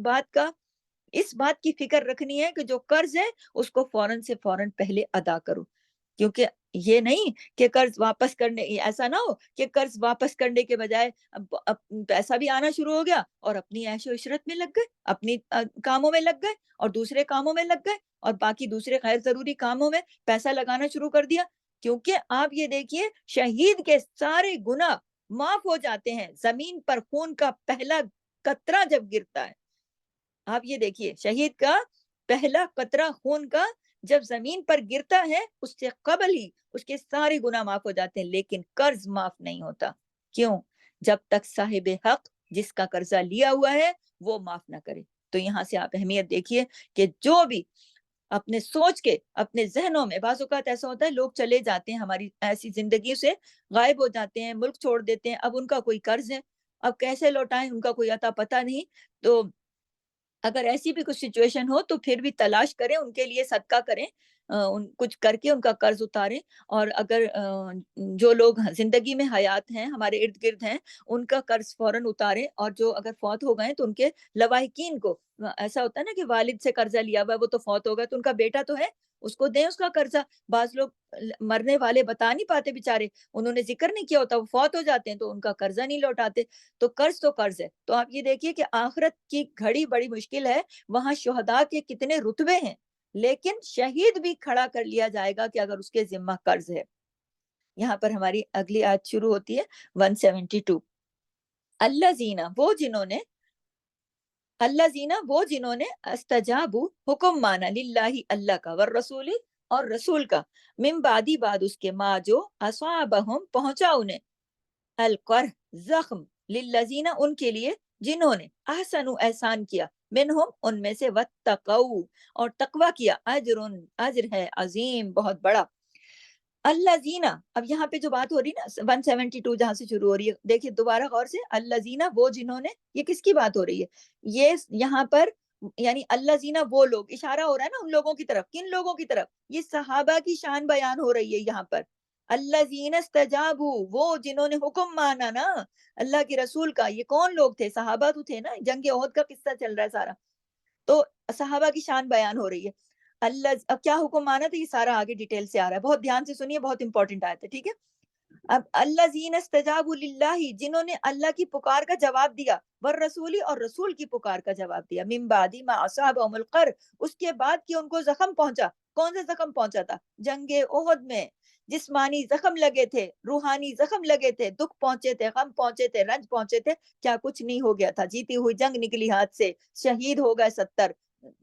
بات کی فکر رکھنی ہے کہ جو قرض ہے اس کو فوراً سے فوراً پہلے ادا کرو. کیونکہ یہ نہیں کہ قرض واپس کرنے، ایسا نہ ہو کہ قرض واپس کرنے کے بجائے اب پیسہ بھی آنا شروع ہو گیا اور اپنی عیش و عشرت میں لگ گئے، اپنی کاموں میں لگ گئے اور دوسرے کاموں میں لگ گئے اور باقی دوسرے غیر ضروری کاموں میں پیسہ لگانا شروع کر دیا. کیونکہ آپ یہ دیکھیے شہید کے سارے گناہ معاف ہو جاتے ہیں زمین پر خون کا پہلا قطرہ جب گرتا ہے. آپ یہ دیکھیے شہید کا پہلا قطرہ خون کا جب زمین پر گرتا ہے اس سے قبل ہی اس کے سارے گناہ معاف ہو جاتے ہیں، لیکن قرض معاف نہیں ہوتا۔ کیوں؟ جب تک صاحب حق جس کا قرضہ لیا ہوا ہے وہ معاف نہ کرے۔ تو یہاں سے آپ اہمیت دیکھیے کہ جو بھی اپنے سوچ کے اپنے ذہنوں میں، بعض اوقات ایسا ہوتا ہے لوگ چلے جاتے ہیں ہماری ایسی زندگی سے، غائب ہو جاتے ہیں، ملک چھوڑ دیتے ہیں، اب ان کا کوئی قرض ہے، اب کیسے لوٹائیں ان کا کوئی عطا پتہ نہیں۔ تو اگر ایسی بھی کچھ سچویشن ہو تو پھر بھی تلاش کریں، ان کے لیے صدقہ کریں، کچھ کر کے ان کا قرض اتاریں۔ اور اگر جو لوگ زندگی میں حیات ہیں ہمارے ارد گرد ہیں ان کا قرض فوراً اتاریں، اور جو اگر فوت ہو گئے تو ان کے لواحقین کو، ایسا ہوتا ہے نا کہ والد سے قرضہ لیا ہوا ہے وہ تو فوت ہو گئے تو ان کا بیٹا تو ہے اس کو دیں اس کا قرضہ۔ بعض لوگ مرنے والے بتا نہیں پاتے بیچارے، انہوں نے ذکر نہیں کیا ہوتا، وہ فوت ہو جاتے ہیں تو ان کا قرضہ نہیں لوٹاتے۔ تو قرض ہے۔ تو آپ یہ دیکھیے کہ آخرت کی گھڑی بڑی مشکل ہے، وہاں شہداء کے کتنے رتبے ہیں، لیکن شہید بھی کھڑا کر لیا جائے گا کہ اگر اس کے ذمہ قرض ہے۔ یہاں پر ہماری اگلی آیت شروع ہوتی ہے 172۔ وہ جنہوں نے استجابو حکم مانا للہ اللہ کا، والرسول اور رسول کا، من بعدی بعد اس کے، ما جو اصابہم پہنچا انہیں، القرح زخم، للذین ان کے لیے، جنہوں نے احسنوا احسان کیا، منہم ان میں سے، واتقوا اور تقوی کیا، اجر ہے عظیم بہت بڑا۔ الذین، اب یہاں پہ جو بات ہو رہی ہے نا 172 جہاں سے شروع ہو رہی ہے، دیکھیے دوبارہ غور سے، الذین وہ جنہوں نے، یہ کس کی بات ہو رہی ہے؟ یہ یہاں پر یعنی الذین وہ لوگ، اشارہ ہو رہا ہے نا ان لوگوں کی طرف، کن لوگوں کی طرف؟ یہ صحابہ کی شان بیان ہو رہی ہے یہاں پر۔ الذین استجابوا، وہ جنہوں نے حکم مانا نا اللہ کے رسول کا، یہ کون لوگ تھے؟ صحابہ تو تھے نا، جنگ احد کا قصہ چل رہا ہے سارا، تو صحابہ کی شان بیان ہو رہی ہے۔ اللہ اب کیا حکم مانا تھا، یہ سارا آگے ڈیٹیل سے آ رہا ہے، بہت دھیان سے سنیے، بہت امپورٹنٹ آیت ہے، ٹھیک ہے۔ اب الذین استجابوا للہ، جنہوں نے اللہ کی پکار کا جواب دیا، والرسول اور رسول کی پکار کا جواب دیا، من بعد ما اصابہم القرح، اس کے بعد کہ ان کو زخم پہنچا۔ کون سا زخم پہنچا تھا؟ جنگ احد میں جسمانی زخم لگے تھے، روحانی زخم لگے تھے، دکھ پہنچے تھے، غم پہنچے تھے، رنج پہنچے تھے، کیا کچھ نہیں ہو گیا تھا، جیتی ہوئی جنگ نکلی ہاتھ سے، شہید ہو گئے 70،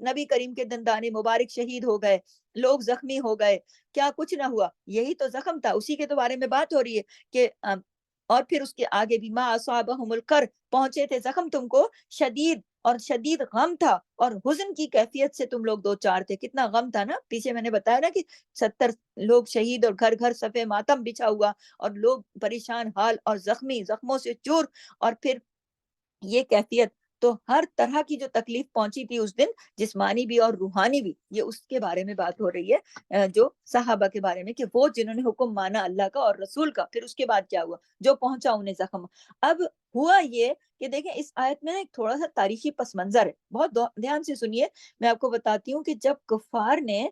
نبی کریم کے دندان مبارک شہید ہو گئے، لوگ زخمی ہو گئے، کیا کچھ نہ ہوا؟ یہی تو زخم تھا، اسی کے تو بارے میں بات ہو رہی ہے کہ اور پھر اس کے آگے بھی، ما اصابہم القرح، پہنچے تھے زخم تم کو، شدید، اور شدید غم تھا، اور حزن کی کیفیت سے تم لوگ دو چار تھے۔ کتنا غم تھا نا، پیچھے میں نے بتایا نا کہ 70 لوگ شہید، اور گھر گھر صفے ماتم بچھا ہوا، اور لوگ پریشان حال اور زخمی، زخموں سے چور، اور پھر یہ کیفیت، تو ہر طرح کی جو تکلیف پہنچی تھی اس دن، جسمانی بھی اور روحانی بھی، یہ اس کے بارے میں بات ہو رہی ہے، جو صحابہ کے بارے میں، کہ وہ جنہوں نے حکم مانا اللہ کا اور رسول کا، پھر اس کے بعد کیا ہوا، جو پہنچا انہیں زخم۔ اب ہوا یہ کہ دیکھیں اس آیت میں ایک تھوڑا سا تاریخی پس منظر ہے، بہت دھیان سے سنیے، میں آپ کو بتاتی ہوں کہ جب کفار نے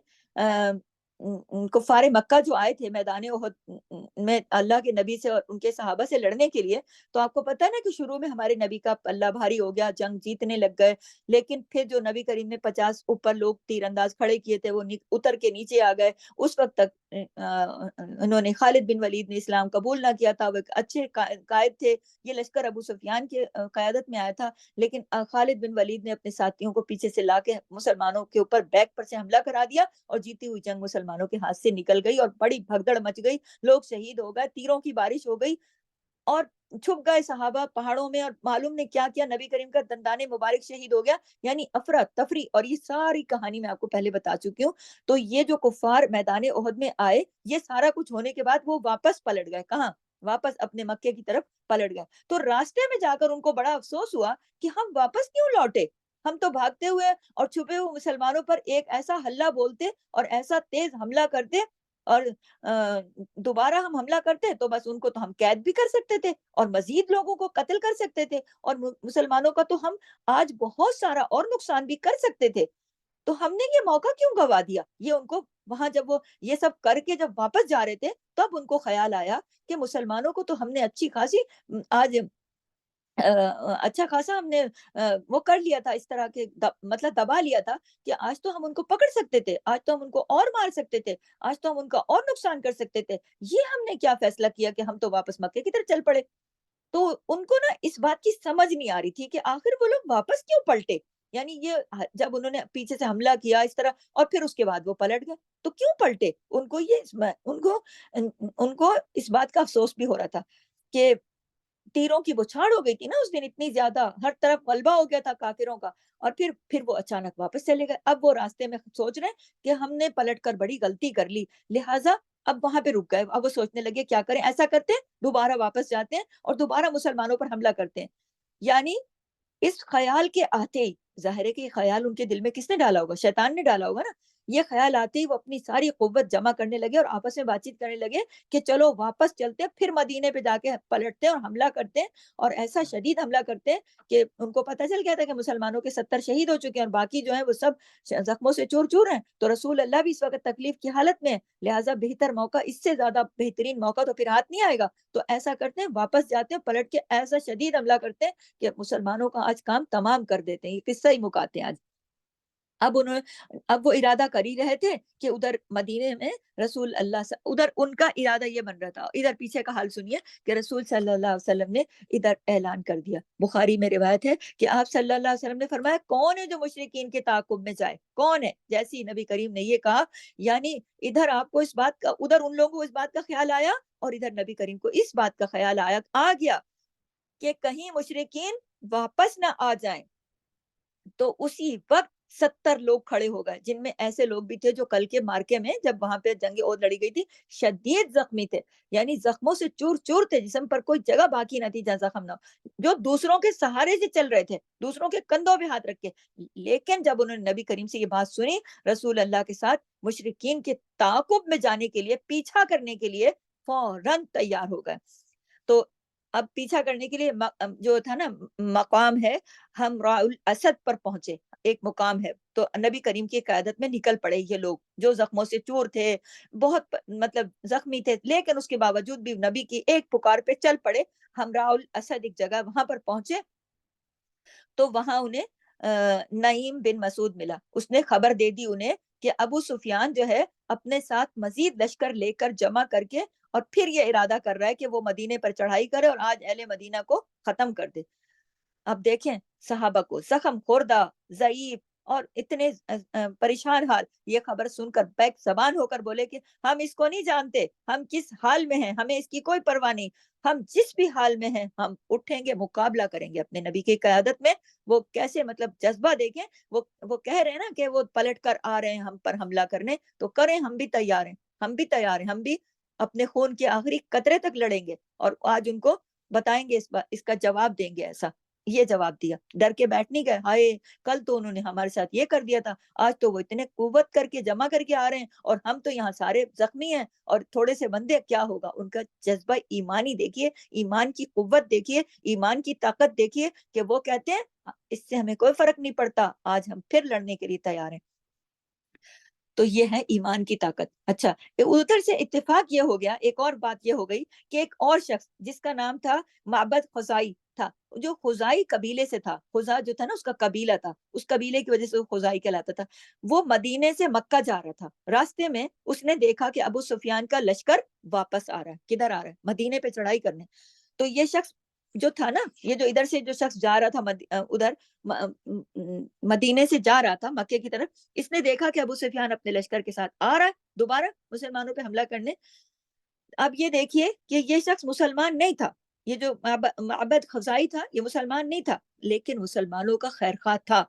کفار مکہ جو آئے تھے میدان احد میں اللہ کے نبی سے اور ان کے صحابہ سے لڑنے کے لیے، تو آپ کو پتہ ہے نا کہ شروع میں ہمارے نبی کا پلہ بھاری ہو گیا، جنگ جیتنے لگ گئے، لیکن پھر جو نبی کریم نے 50 اوپر لوگ تیر انداز کھڑے کیے تھے وہ اتر کے نیچے آ گئے۔ اس وقت تک انہوں نے، خالد بن ولید نے اسلام قبول نہ کیا تھا، وہ ایک اچھے قائد تھے، یہ لشکر ابو سفیان کے قیادت میں آیا تھا، لیکن خالد بن ولید نے اپنے ساتھیوں کو پیچھے سے لا کے مسلمانوں کے اوپر بیک پر سے حملہ کرا دیا، اور جیتی ہوئی جنگ مسلمانوں کے ہاتھ سے نکل گئی، اور بڑی بھگدڑ مچ گئی، لوگ شہید ہو گئے، تیروں کی بارش ہو گئی، اور چھپ گئے صحابہ پہاڑوں میں، اور معلوم نے کیا کیا، نبی کریم کا دندان مبارک شہید ہو گیا، یعنی افراتفری، اور یہ ساری کہانی میں آپ کو پہلے بتا چکی ہوں۔ تو یہ جو کفار میدان احد میں آئے، یہ سارا کچھ ہونے کے بعد وہ واپس پلٹ گئے، کہاں؟ واپس اپنے مکے کی طرف پلٹ گئے۔ تو راستے میں جا کر ان کو بڑا افسوس ہوا کہ ہم واپس کیوں لوٹے، ہم تو بھاگتے ہوئے اور چھپے ہوئے مسلمانوں پر ایک ایسا ہلہ بولتے اور ایسا تیز حملہ کرتے، اور دوبارہ ہم حملہ کرتے تو بس ان کو تو ہم قید بھی کر سکتے تھے، اور مزید لوگوں کو قتل کر سکتے تھے، اور مسلمانوں کا تو ہم آج بہت سارا اور نقصان بھی کر سکتے تھے، تو ہم نے یہ موقع کیوں گوا دیا؟ یہ ان کو وہاں جب وہ یہ سب کر کے جب واپس جا رہے تھے، تب ان کو خیال آیا کہ مسلمانوں کو تو ہم نے اچھی خاصی آج اچھا خاصا ہم نے وہ کر لیا تھا، اس طرح کے مطلب دبا لیا تھا کہ آج تو ہم ان کو پکڑ سکتے تھے، آج تو ہم ان کو اور مار سکتے تھے، آج تو ہم ان کا اور نقصان کر سکتے تھے، یہ ہم نے کیا فیصلہ کیا کہ ہم تو واپس مکے کی طرف چل پڑے۔ تو ان کو نا اس بات کی سمجھ نہیں آ رہی تھی کہ آخر وہ لوگ واپس کیوں پلٹے، یعنی یہ جب انہوں نے پیچھے سے حملہ کیا اس طرح اور پھر اس کے بعد وہ پلٹ گئے، تو کیوں پلٹے؟ ان کو اس بات کا افسوس بھی ہو رہا تھا کہ تیروں کی بچھاڑ ہو گئی تھی نا اس دن، اتنی زیادہ ہر طرف غلبہ ہو گیا تھا کافروں کا، اور پھر وہ اچانک واپس چلے گئے۔ اب وہ راستے میں سوچ رہے ہیں کہ ہم نے پلٹ کر بڑی غلطی کر لی، لہٰذا اب وہاں پہ رک گئے۔ اب وہ سوچنے لگے کیا کریں، ایسا کرتے ہیں دوبارہ واپس جاتے ہیں اور دوبارہ مسلمانوں پر حملہ کرتے ہیں۔ یعنی اس خیال کے آتے ہی، ظاہر ہے کہ یہ خیال ان کے دل میں کس نے ڈالا ہوگا؟ شیطان نے ڈالا ہوگا نا۔ یہ خیال آتے ہی وہ اپنی ساری قوت جمع کرنے لگے اور آپس میں بات چیت کرنے لگے کہ چلو واپس چلتے ہیں، پھر مدینے پہ جا کے پلٹتے ہیں اور حملہ کرتے ہیں، اور ایسا شدید حملہ کرتے ہیں کہ ان کو پتہ چل گیا تھا کہ مسلمانوں کے 70 شہید ہو چکے ہیں اور باقی جو ہیں وہ سب زخموں سے چور چور ہیں، تو رسول اللہ بھی اس وقت تکلیف کی حالت میں ہے، لہٰذا بہتر موقع، اس سے زیادہ بہترین موقع تو پھر ہاتھ نہیں آئے گا، تو ایسا کرتے ہیں واپس جاتے ہیں، پلٹ کے ایسا شدید حملہ کرتے ہیں کہ مسلمانوں کا آج کام تمام کر دیتے ہیں۔ یہ قصہ ہی مکاتے ہیں آج۔ اب وہ ارادہ کر ہی رہے تھے کہ ادھر مدینے میں رسول اللہ ادھر ان کا ارادہ یہ بن رہا تھا، ادھر پیچھے کا حال سنیے کہ رسول صلی اللہ علیہ وسلم نے ادھر اعلان کر دیا، بخاری میں روایت ہے کہ آپ صلی اللہ علیہ وسلم نے فرمایا کون ہے جو مشرکین کے تعاقب میں جائے، کون ہے؟ جیسے ہی نبی کریم نے یہ کہا، یعنی ادھر آپ کو اس بات کا، ادھر ان لوگوں کو اس بات کا خیال آیا اور ادھر نبی کریم کو اس بات کا خیال آ گیا کہ کہیں مشرکین واپس نہ آ جائیں، تو اسی وقت 70 لوگ کھڑے ہو گئے، جن میں ایسے لوگ بھی تھے جو کل کے مارکے میں جب وہاں پہ جنگ عہد لڑی گئی تھی شدید زخمی تھے، یعنی زخموں سے چور چور تھے، جسم پر کوئی جگہ باقی نہ تھی جہاں زخم نہ ہو، جو دوسروں کے سہارے سے چل رہے تھے، دوسروں کے کندھوں پہ ہاتھ رکھ کے، لیکن جب انہوں نے نبی کریم سے یہ بات سنی، رسول اللہ کے ساتھ مشرکین کے تعاقب میں جانے کے لیے، پیچھا کرنے کے لیے فوراً تیار ہو گئے۔ تو اب پیچھا کرنے کے لیے جو تھا نا مقام ہے، ہم الاسد پر پہنچے، ایک مقام ہے، تو نبی کریم کی قیادت میں نکل پڑے یہ لوگ جو زخموں سے چور تھے، بہت مطلب زخمی تھے، لیکن اس کے باوجود بھی نبی کی ایک پکار پہ چل پڑے، ہمراء الاسد ایک جگہ وہاں پر پہنچے، تو وہاں انہیں نعیم بن مسعود ملا، اس نے خبر دے دی انہیں کہ ابو سفیان جو ہے اپنے ساتھ مزید لشکر لے کر جمع کر کے اور پھر یہ ارادہ کر رہا ہے کہ وہ مدینے پر چڑھائی کرے اور آج اہل مدینہ کو ختم کر دے۔ اب دیکھیں صحابہ کو زخم خوردہ، ضعیف اور اتنے پریشان حال، یہ خبر سن کر بیک زبان ہو کر بولے کہ ہم اس کو نہیں جانتے، ہم کس حال میں ہیں، ہمیں اس کی کوئی پرواہ نہیں، ہم جس بھی حال میں ہیں ہم اٹھیں گے، مقابلہ کریں گے اپنے نبی کی قیادت میں۔ وہ کیسے مطلب جذبہ دیکھیں، وہ کہہ رہے ہیں نا کہ وہ پلٹ کر آ رہے ہیں ہم پر حملہ کرنے، تو کریں، ہم بھی تیار ہیں، ہم بھی تیار ہیں، ہم بھی اپنے خون کے آخری قطرے تک لڑیں گے، اور آج ان کو بتائیں گے، اس کا جواب دیں گے۔ ایسا یہ جواب دیا، ڈر کے بیٹھ نہیں گئے، ہائے کل تو انہوں نے ہمارے ساتھ یہ کر دیا تھا، آج تو وہ اتنے قوت کر کے جمع کر کے آ رہے ہیں اور ہم تو یہاں سارے زخمی ہیں اور تھوڑے سے بندے، کیا ہوگا؟ ان کا جذبہ ایمانی دیکھیے، ایمان کی قوت دیکھیے، ایمان کی طاقت دیکھیے کہ وہ کہتے ہیں اس سے ہمیں کوئی فرق نہیں پڑتا، آج ہم پھر لڑنے کے لیے تیار ہیں۔ تو یہ ہے ایمان کی طاقت۔ اچھا، ادھر سے اتفاق یہ ہو گیا، ایک اور بات یہ ہو گئی کہ ایک اور شخص جس کا نام تھا معبد خزائی تھا، جو خزائی قبیلے سے تھا، خزا جو تھا نا اس کا قبیلہ تھا، اس قبیلے کی وجہ سے وہ خزائی کہلاتا تھا، وہ مدینے سے مکہ جا رہا تھا، راستے میں اس نے دیکھا کہ ابو سفیان کا لشکر واپس آ رہا ہے، کدھر آ رہا ہے؟ مدینے پہ چڑھائی کرنے۔ تو یہ شخص جو تھا نا، یہ جو ادھر سے جو شخص جا رہا تھا ادھر مدینے سے جا رہا تھا مکے کی طرف، اس نے دیکھا کہ ابو سفیان اپنے لشکر کے ساتھ آ رہا ہے دوبارہ مسلمانوں پہ حملہ کرنے۔ اب یہ دیکھیے کہ یہ شخص مسلمان نہیں تھا، یہ جو معبد خزائی تھا یہ مسلمان نہیں تھا، لیکن مسلمانوں کا خیر خواہ تھا،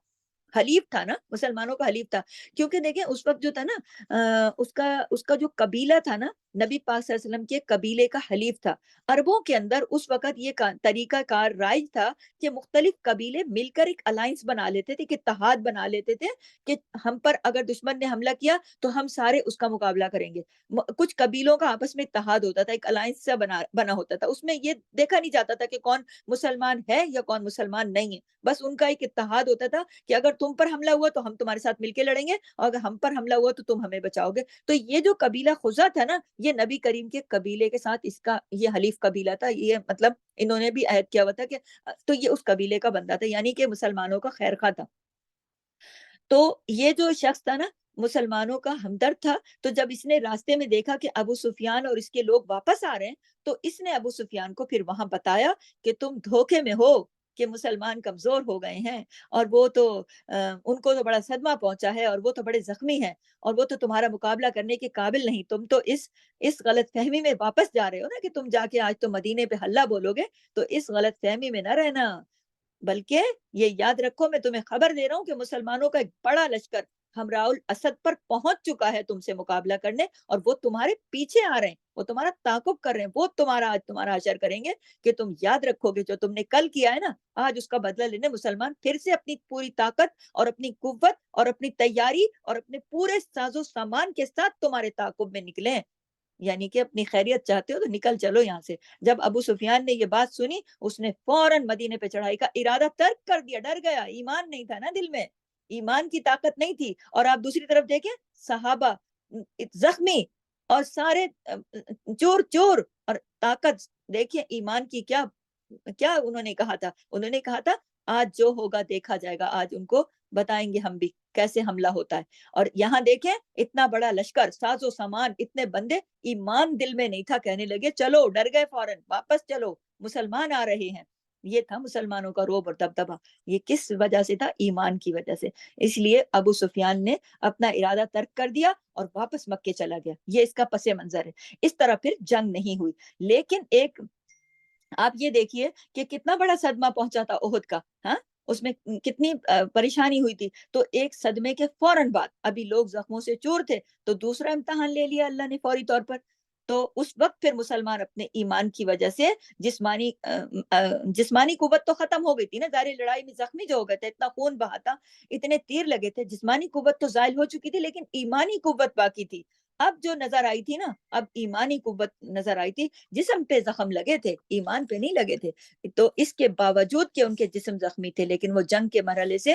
حلیف تھا نا، مسلمانوں کا حلیف تھا، کیونکہ دیکھیں اس وقت جو تھا نا اس کا جو قبیلہ تھا نا، نبی پاک صلی اللہ علیہ وسلم کے قبیلے کا حلیف تھا۔ عربوں کے اندر اس وقت یہ طریقہ کار رائج تھا کہ مختلف قبیلے مل کر ایک الائنس بنا لیتے تھے، کہ اتحاد بنا لیتے تھے کہ ہم پر اگر دشمن نے حملہ کیا تو ہم سارے اس کا مقابلہ کریں گے۔ کچھ قبیلوں کا آپس میں اتحاد ہوتا تھا، ایک الائنس سے بنا ہوتا تھا، اس میں یہ دیکھا نہیں جاتا تھا کہ کون مسلمان ہے یا کون مسلمان نہیں ہے، بس ان کا ایک اتحاد ہوتا تھا کہ اگر تم پر حملہ ہوا تو ہم تمہارے ساتھ مل کے لڑیں گے، اور اگر ہم پر حملہ ہوا تو تم ہمیں بچاؤ گے۔ تو یہ جو قبیلہ خزا تھا نا، یہ نبی کریم کے قبیلے کے ساتھ اس کا یہ حلیف قبیلہ تھا، یہ مطلب انہوں نے بھی عہد کیا ہوا تھا کہ تو یہ اس قبیلے کا بندہ تھا، یعنی کہ مسلمانوں کا خیر خواہ تھا۔ تو یہ جو شخص تھا نا مسلمانوں کا ہمدرد تھا، تو جب اس نے راستے میں دیکھا کہ ابو سفیان اور اس کے لوگ واپس آ رہے ہیں، تو اس نے ابو سفیان کو پھر وہاں بتایا کہ تم دھوکے میں ہو، کہ مسلمان کمزور ہو گئے ہیں اور وہ تو ان کو تو بڑا صدمہ پہنچا ہے اور وہ تو بڑے زخمی ہیں اور وہ تو تمہارا مقابلہ کرنے کے قابل نہیں، تم تو اس غلط فہمی میں واپس جا رہے ہو نا کہ تم جا کے آج تو مدینے پہ ہلہ بولو گے، تو اس غلط فہمی میں نہ رہنا، بلکہ یہ یاد رکھو میں تمہیں خبر دے رہا ہوں کہ مسلمانوں کا ایک بڑا لشکر ہمراہ الاسد پر پہنچ چکا ہے تم سے مقابلہ کرنے، اور وہ تمہارے پیچھے آ رہے ہیں، وہ تمہارا تعاقب کر رہے ہیں، وہ آج تمہارا حشر کریں گے کہ تم یاد رکھو گے جو تم نے کل کیا ہے نا، آج اس کا بدلہ لینے مسلمان پھر سے اپنی پوری طاقت اور اپنی قوت اور اپنی تیاری اور اپنے پورے ساز و سامان کے ساتھ تمہارے تعاقب میں نکلے ہیں۔ یعنی کہ اپنی خیریت چاہتے ہو تو نکل چلو یہاں سے۔ جب ابو سفیان نے یہ بات سنی، اس نے فوراً مدینے پہ چڑھائی کا ارادہ ترک کر دیا، ڈر گیا، ایمان نہیں تھا نا دل میں، ایمان کی طاقت نہیں تھی۔ اور آپ دوسری طرف دیکھیں صحابہ زخمی اور سارے چور چور، اور طاقت دیکھیں ایمان کی کیا کیا انہوں نے کہا تھا، انہوں نے کہا تھا آج جو ہوگا دیکھا جائے گا، آج ان کو بتائیں گے ہم بھی کیسے حملہ ہوتا ہے۔ اور یہاں دیکھیں اتنا بڑا لشکر، ساز و سامان، اتنے بندے، ایمان دل میں نہیں تھا، کہنے لگے چلو، ڈر گئے فوراً، واپس چلو، مسلمان آ رہے ہیں۔ یہ تھا مسلمانوں کا روب اور دبدبا، یہ کس وجہ سے تھا؟ ایمان کی وجہ سے۔ اس لیے ابو سفیان نے اپنا ارادہ ترک کر دیا اور واپس مکے چلا گیا، یہ اس کا پس منظر ہے۔ اس طرح پھر جنگ نہیں ہوئی، لیکن ایک آپ یہ دیکھیے کہ کتنا بڑا صدمہ پہنچا تھا احد کا، ہاں اس میں کتنی پریشانی ہوئی تھی۔ تو ایک صدمے کے فوراً بعد ابھی لوگ زخموں سے چور تھے، تو دوسرا امتحان لے لیا اللہ نے فوری طور پر۔ تو اس وقت پھر مسلمان اپنے ایمان کی وجہ سے جسمانی قوت تو ختم ہو گئی تھی نا، ظاہر لڑائی میں زخمی جو ہو گئے تھے، اتنا خون بہا تھا، اتنے تیر لگے تھے، جسمانی قوت تو زائل ہو چکی تھی، لیکن ایمانی قوت باقی تھی۔ اب جو نظر آئی تھی نا، اب ایمانی قوت نظر آئی تھی، جسم پہ زخم لگے تھے، ایمان پہ نہیں لگے تھے۔ تو اس کے باوجود کہ ان کے جسم زخمی تھے، لیکن وہ جنگ کے مرحلے سے،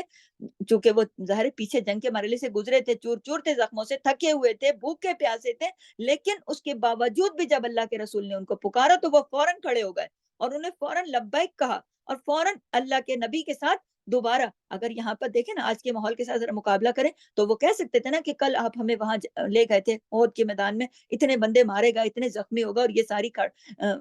چونکہ وہ ظاہر پیچھے جنگ کے مرحلے سے گزرے تھے، چور چور تھے، زخموں سے تھکے ہوئے تھے، بھوکے پیاسے تھے، لیکن اس کے باوجود بھی جب اللہ کے رسول نے ان کو پکارا تو وہ فوراً کھڑے ہو گئے اور انہیں فوراً لبیک کہا، اور فوراً اللہ کے نبی کے ساتھ دوبارہ، اگر یہاں پر دیکھیں نا آج کے ماحول کے ساتھ ذرا مقابلہ کریں تو وہ کہہ سکتے تھے نا کہ کل آپ ہمیں وہاں لے گئے تھے احد کے میدان میں، اتنے بندے مارے گئے، اتنے زخمی ہو گئے اور یہ ساری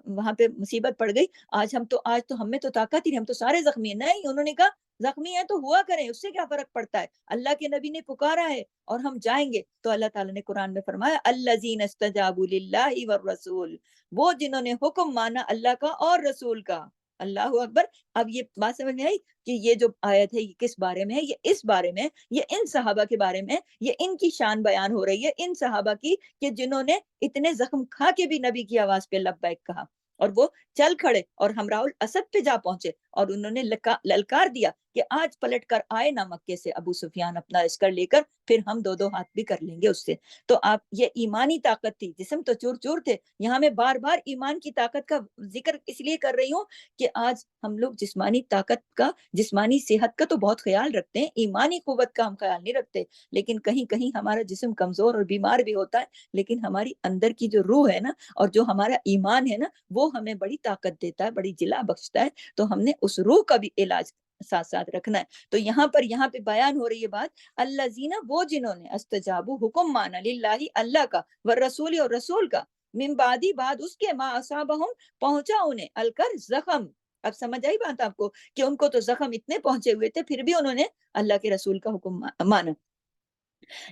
وہاں پہ مصیبت پڑ گئی، آج تو ہم میں تو طاقت ہی نہیں، ہم تو سارے زخمی ہیں۔ نہیں، انہوں نے کہا زخمی ہیں تو ہوا کریں، اس سے کیا فرق پڑتا ہے، اللہ کے نبی نے پکارا ہے اور ہم جائیں گے۔ تو اللہ تعالیٰ نے قرآن میں فرمایا الذین استجابوا للہ والرسول، وہ جنہوں نے حکم مانا اللہ کا اور رسول کا۔ اللہ اکبر۔ اب یہ بات سمجھ میں آئی کہ یہ جو آیت ہے یہ کس بارے میں ہے؟ یہ اس بارے میں، یہ ان صحابہ کے بارے میں، یہ ان کی شان بیان ہو رہی ہے، ان صحابہ کی کہ جنہوں نے اتنے زخم کھا کے بھی نبی کی آواز پہ لبیک کہا، اور وہ چل کھڑے اور ہمراہ الاسد پہ جا پہنچے، اور انہوں نے للکار دیا کہ آج پلٹ کر آئے نہ مکے سے ابو سفیان اپنا لشکر لے کر، پھر ہم دو دو ہاتھ بھی کر لیں گے اس سے۔ تو آپ یہ ایمانی طاقت تھی، جسم تو چور چور تھے، یہاں میں بار بار ایمان کی طاقت کا ذکر اس لیے کر رہی ہوں کہ آج ہم لوگ جسمانی طاقت کا، جسمانی صحت کا تو بہت خیال رکھتے ہیں، ایمانی قوت کا ہم خیال نہیں رکھتے، لیکن کہیں کہیں ہمارا جسم کمزور اور بیمار بھی ہوتا ہے، لیکن ہماری اندر کی جو روح ہے نا اور جو ہمارا ایمان ہے نا، وہ ہمیں بڑی طاقت دیتا ہے، بڑی جلا بخشتا ہے، تو ہم نے اس روح کا بھی علاج ساتھ ساتھ رکھنا ہے۔ تو یہاں پہ بیان ہو رہی ہے بات الذین، وہ جنہوں نے استجابو، حکم مانا، للہ، اللہ کا، والرسول، اور رسول کا، من بعدی، بعد اس کے، ما اصابہم، پہنچا انہیں، الکر، زخم۔ اب سمجھ آئی بات آپ کو کہ ان کو تو زخم اتنے پہنچے ہوئے تھے، پھر بھی انہوں نے اللہ کے رسول کا حکم مانا۔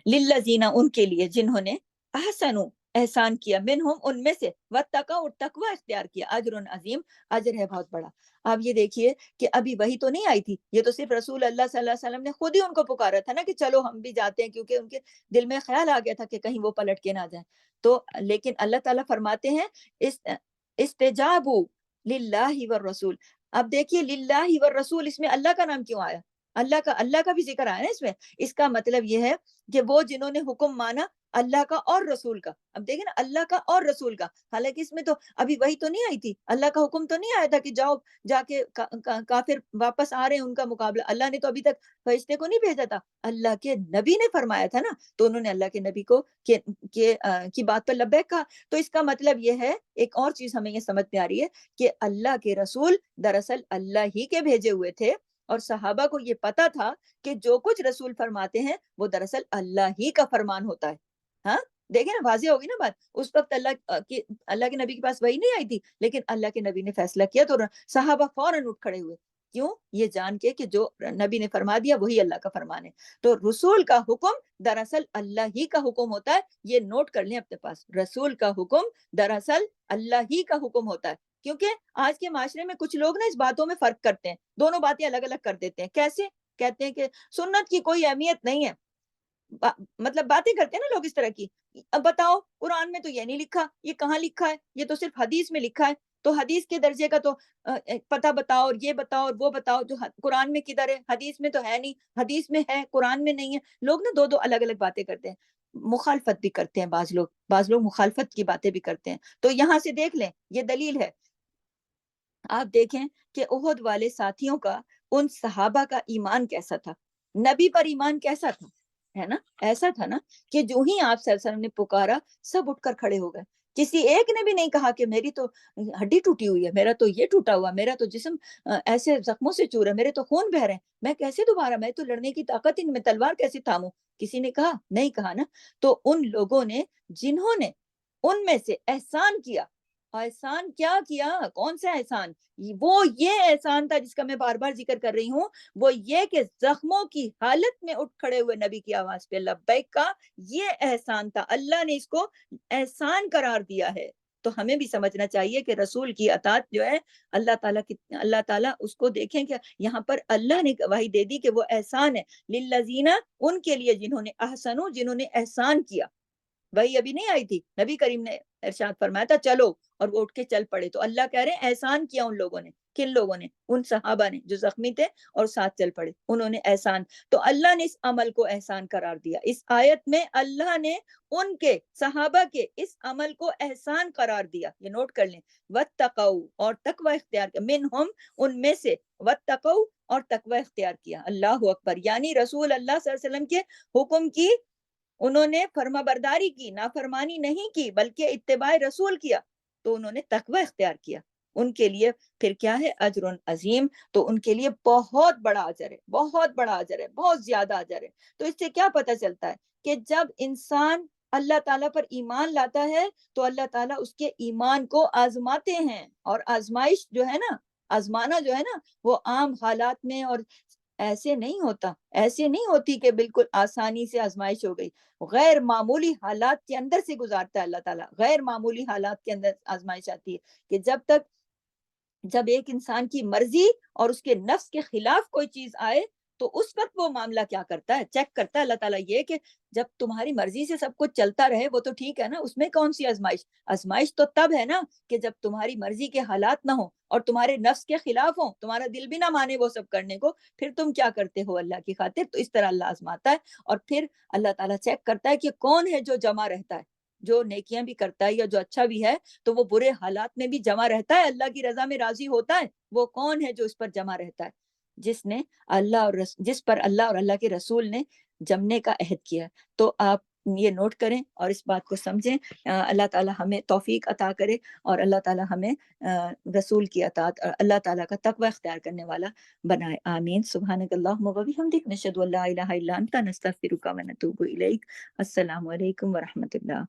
للذین، ان کے لیے جنہوں نے احسنوا، احسان کیا، منہم، ان میں سے، واتقوا، اور تقوی اختیار کیا، اجر عظیم، اجر ہے بہت بڑا۔ اب یہ دیکھیے کہ ابھی وہی تو نہیں آئی تھی، یہ تو صرف رسول اللہ صلی اللہ علیہ وسلم نے خود ہی ان کو پکارا تھا نا کہ چلو ہم بھی جاتے ہیں، کیونکہ ان کے دل میں خیال آ گیا تھا کہ کہیں وہ پلٹ کے نہ جائیں۔ تو لیکن اللہ تعالیٰ فرماتے ہیں استجابوا للہ والرسول۔ اب دیکھیے للہ والرسول، اس میں اللہ کا نام کیوں آیا؟ اللہ کا بھی ذکر آیا نا اس میں۔ اس کا مطلب یہ ہے کہ وہ جنہوں نے حکم مانا اللہ کا اور رسول کا۔ اب دیکھیں نا، اللہ کا اور رسول کا، حالانکہ اس میں تو ابھی وہی تو نہیں آئی تھی، اللہ کا حکم تو نہیں آیا تھا کہ جاؤ جا کے کافر واپس آ رہے ہیں ان کا مقابلہ، اللہ نے تو ابھی تک فرشتے کو نہیں بھیجا تھا، اللہ کے نبی نے فرمایا تھا نا، تو انہوں نے اللہ کے نبی کو کی بات پر لبیک کہا۔ تو اس کا مطلب یہ ہے، ایک اور چیز ہمیں یہ سمجھ میں آ رہی ہے کہ اللہ کے رسول دراصل اللہ ہی کے بھیجے ہوئے تھے، اور صحابہ کو یہ پتا تھا کہ جو کچھ رسول فرماتے ہیں وہ دراصل اللہ ہی کا فرمان ہوتا ہے۔ ہاں دیکھیں نا، واضح ہوگی نا بات۔ اس وقت اللہ کے نبی کے پاس وہی نہیں آئی تھی، لیکن اللہ کے نبی نے فیصلہ کیا تو صحابہ فوراً اٹھ کھڑے ہوئے، کیوں؟ یہ جان کے کہ جو نبی نے فرما دیا وہی اللہ کا فرمان ہے۔ تو رسول کا حکم دراصل اللہ ہی کا حکم ہوتا ہے، یہ نوٹ کر لیں اپنے پاس، رسول کا حکم دراصل اللہ ہی کا حکم ہوتا ہے۔ کیونکہ آج کے معاشرے میں کچھ لوگ نا اس باتوں میں فرق کرتے ہیں، دونوں باتیں الگ الگ کر دیتے ہیں۔ کیسے؟ کہتے ہیں کہ سنت کی کوئی اہمیت نہیں ہے، مطلب باتیں کرتے ہیں نا لوگ اس طرح کی، اب بتاؤ قرآن میں تو یہ نہیں لکھا، یہ کہاں لکھا ہے، یہ تو صرف حدیث میں لکھا ہے، تو حدیث کے درجے کا تو پتہ بتاؤ، اور یہ بتاؤ اور وہ بتاؤ، جو قرآن میں کدھر ہے، حدیث میں تو ہے نہیں، حدیث میں ہے قرآن میں نہیں ہے۔ لوگ نا دو دو الگ الگ باتیں کرتے ہیں، مخالفت بھی کرتے ہیں، بعض لوگ مخالفت کی باتیں بھی کرتے ہیں۔ تو یہاں سے دیکھ لیں، یہ دلیل ہے۔ آپ دیکھیں کہ احد والے ساتھیوں کا، ان صحابہ کا ایمان کیسا تھا، نبی پر ایمان کیسا تھا، ہے نا؟ ایسا تھا نا کہ جو ہی آپ صلی اللہ علیہ وسلم نے پکارا، سب اٹھ کر کھڑے ہو گئے۔ کسی ایک نے بھی نہیں کہا کہ میری تو ہڈی ٹوٹی ہوئی ہے، میرا تو یہ ٹوٹا ہوا، میرا تو جسم ایسے زخموں سے چور ہے، میرے تو خون بہ رہے ہیں، میں کیسے دوبارہ، میں تو لڑنے کی طاقت ہی نہیں، میں تلوار کیسے تھاموں؟ کسی نے کہا نہیں، کہا نا؟ تو ان لوگوں نے، جنہوں نے ان میں سے احسان کیا، احسان کیا کیا، کون سا احسان؟ وہ یہ احسان تھا جس کا میں بار بار ذکر کر رہی ہوں، وہ یہ کہ زخموں کی حالت میں اٹھ کھڑے ہوئے نبی کی آواز پہ لبیک کا، یہ احسان تھا، اللہ نے اس کو احسان قرار دیا ہے۔ تو ہمیں بھی سمجھنا چاہیے کہ رسول کی اطاعت جو ہے، اللہ تعالیٰ اس کو دیکھیں کہ یہاں پر اللہ نے گواہی دے دی کہ وہ احسان ہے، للذین، ان کے لیے جنہوں نے احسنوا، جنہوں نے احسان کیا۔ وہی ابھی نہیں آئی تھی، نبی کریم نے ارشاد فرمایا تھا چلو، اور وہ اٹھ کے چل پڑے، تو اللہ کہہ رہے ہیں احسان کیا ان لوگوں نے۔ کن لوگوں نے؟ ان صحابہ نے جو زخمی تھے اور ساتھ چل پڑے، انہوں نے احسان۔ تو اللہ نے اس عمل کو احسان قرار دیا، اس آیت میں اللہ نے ان کے صحابہ کے اس عمل کو احسان قرار دیا، یہ نوٹ کر لیں۔ واتقوا، اور تقوی اختیار کیا، منہم، ان میں سے، واتقوا، اور تقوی اختیار کیا۔ اللہ اکبر، یعنی رسول اللہ صلی اللہ علیہ وسلم کے حکم کی انہوں نے فرما برداری کی، نافرمانی نہیں کی، بلکہ اتباع رسول کیا، تو انہوں نے تقوی اختیار کیا۔ ان کے لیے پھر کیا ہے؟ اجر عظیم، تو ان کے لیے بہت بڑا اجر ہے، بہت بڑا اجر ہے، بہت زیادہ اجر ہے۔ تو اس سے کیا پتہ چلتا ہے کہ جب انسان اللہ تعالیٰ پر ایمان لاتا ہے تو اللہ تعالیٰ اس کے ایمان کو آزماتے ہیں، اور آزمائش جو ہے نا، آزمانا جو ہے نا، وہ عام حالات میں اور ایسے نہیں ہوتا، ایسے نہیں ہوتی کہ بالکل آسانی سے آزمائش ہو گئی، غیر معمولی حالات کے اندر سے گزارتا ہے اللہ تعالیٰ، غیر معمولی حالات کے اندر آزمائش آتی ہے، کہ جب ایک انسان کی مرضی اور اس کے نفس کے خلاف کوئی چیز آئے تو اس وقت وہ معاملہ کیا کرتا ہے، چیک کرتا ہے اللہ تعالیٰ یہ کہ جب تمہاری مرضی سے سب کچھ چلتا رہے وہ تو ٹھیک ہے نا، اس میں کون سی آزمائش؟ آزمائش تو تب ہے نا کہ جب تمہاری مرضی کے حالات نہ ہوں اور تمہارے نفس کے خلاف ہوں، تمہارا دل بھی نہ مانے وہ سب کرنے کو، پھر تم کیا کرتے ہو اللہ کی خاطر؟ تو اس طرح اللہ آزماتا ہے، اور پھر اللہ تعالیٰ چیک کرتا ہے کہ کون ہے جو جمع رہتا ہے، جو نیکیاں بھی کرتا ہے یا جو اچھا بھی ہے تو وہ برے حالات میں بھی جمع رہتا ہے، اللہ کی رضا میں راضی ہوتا ہے۔ وہ کون ہے جو اس پر جمع رہتا ہے؟ جس پر اللہ اور اللہ کے رسول نے جمنے کا عہد کیا ہے۔ تو آپ یہ نوٹ کریں اور اس بات کو سمجھیں۔ اللہ تعالیٰ ہمیں توفیق عطا کرے، اور اللہ تعالیٰ ہمیں رسول کی اطاعت اور اللہ تعالیٰ کا تقوی اختیار کرنے والا بنائے، آمین۔ سبحانک اللہم و بحمدک، نشہد ان لا الہ الا انت، نستغفرک و نتوب الیک۔ السلام علیکم ورحمۃ اللہ۔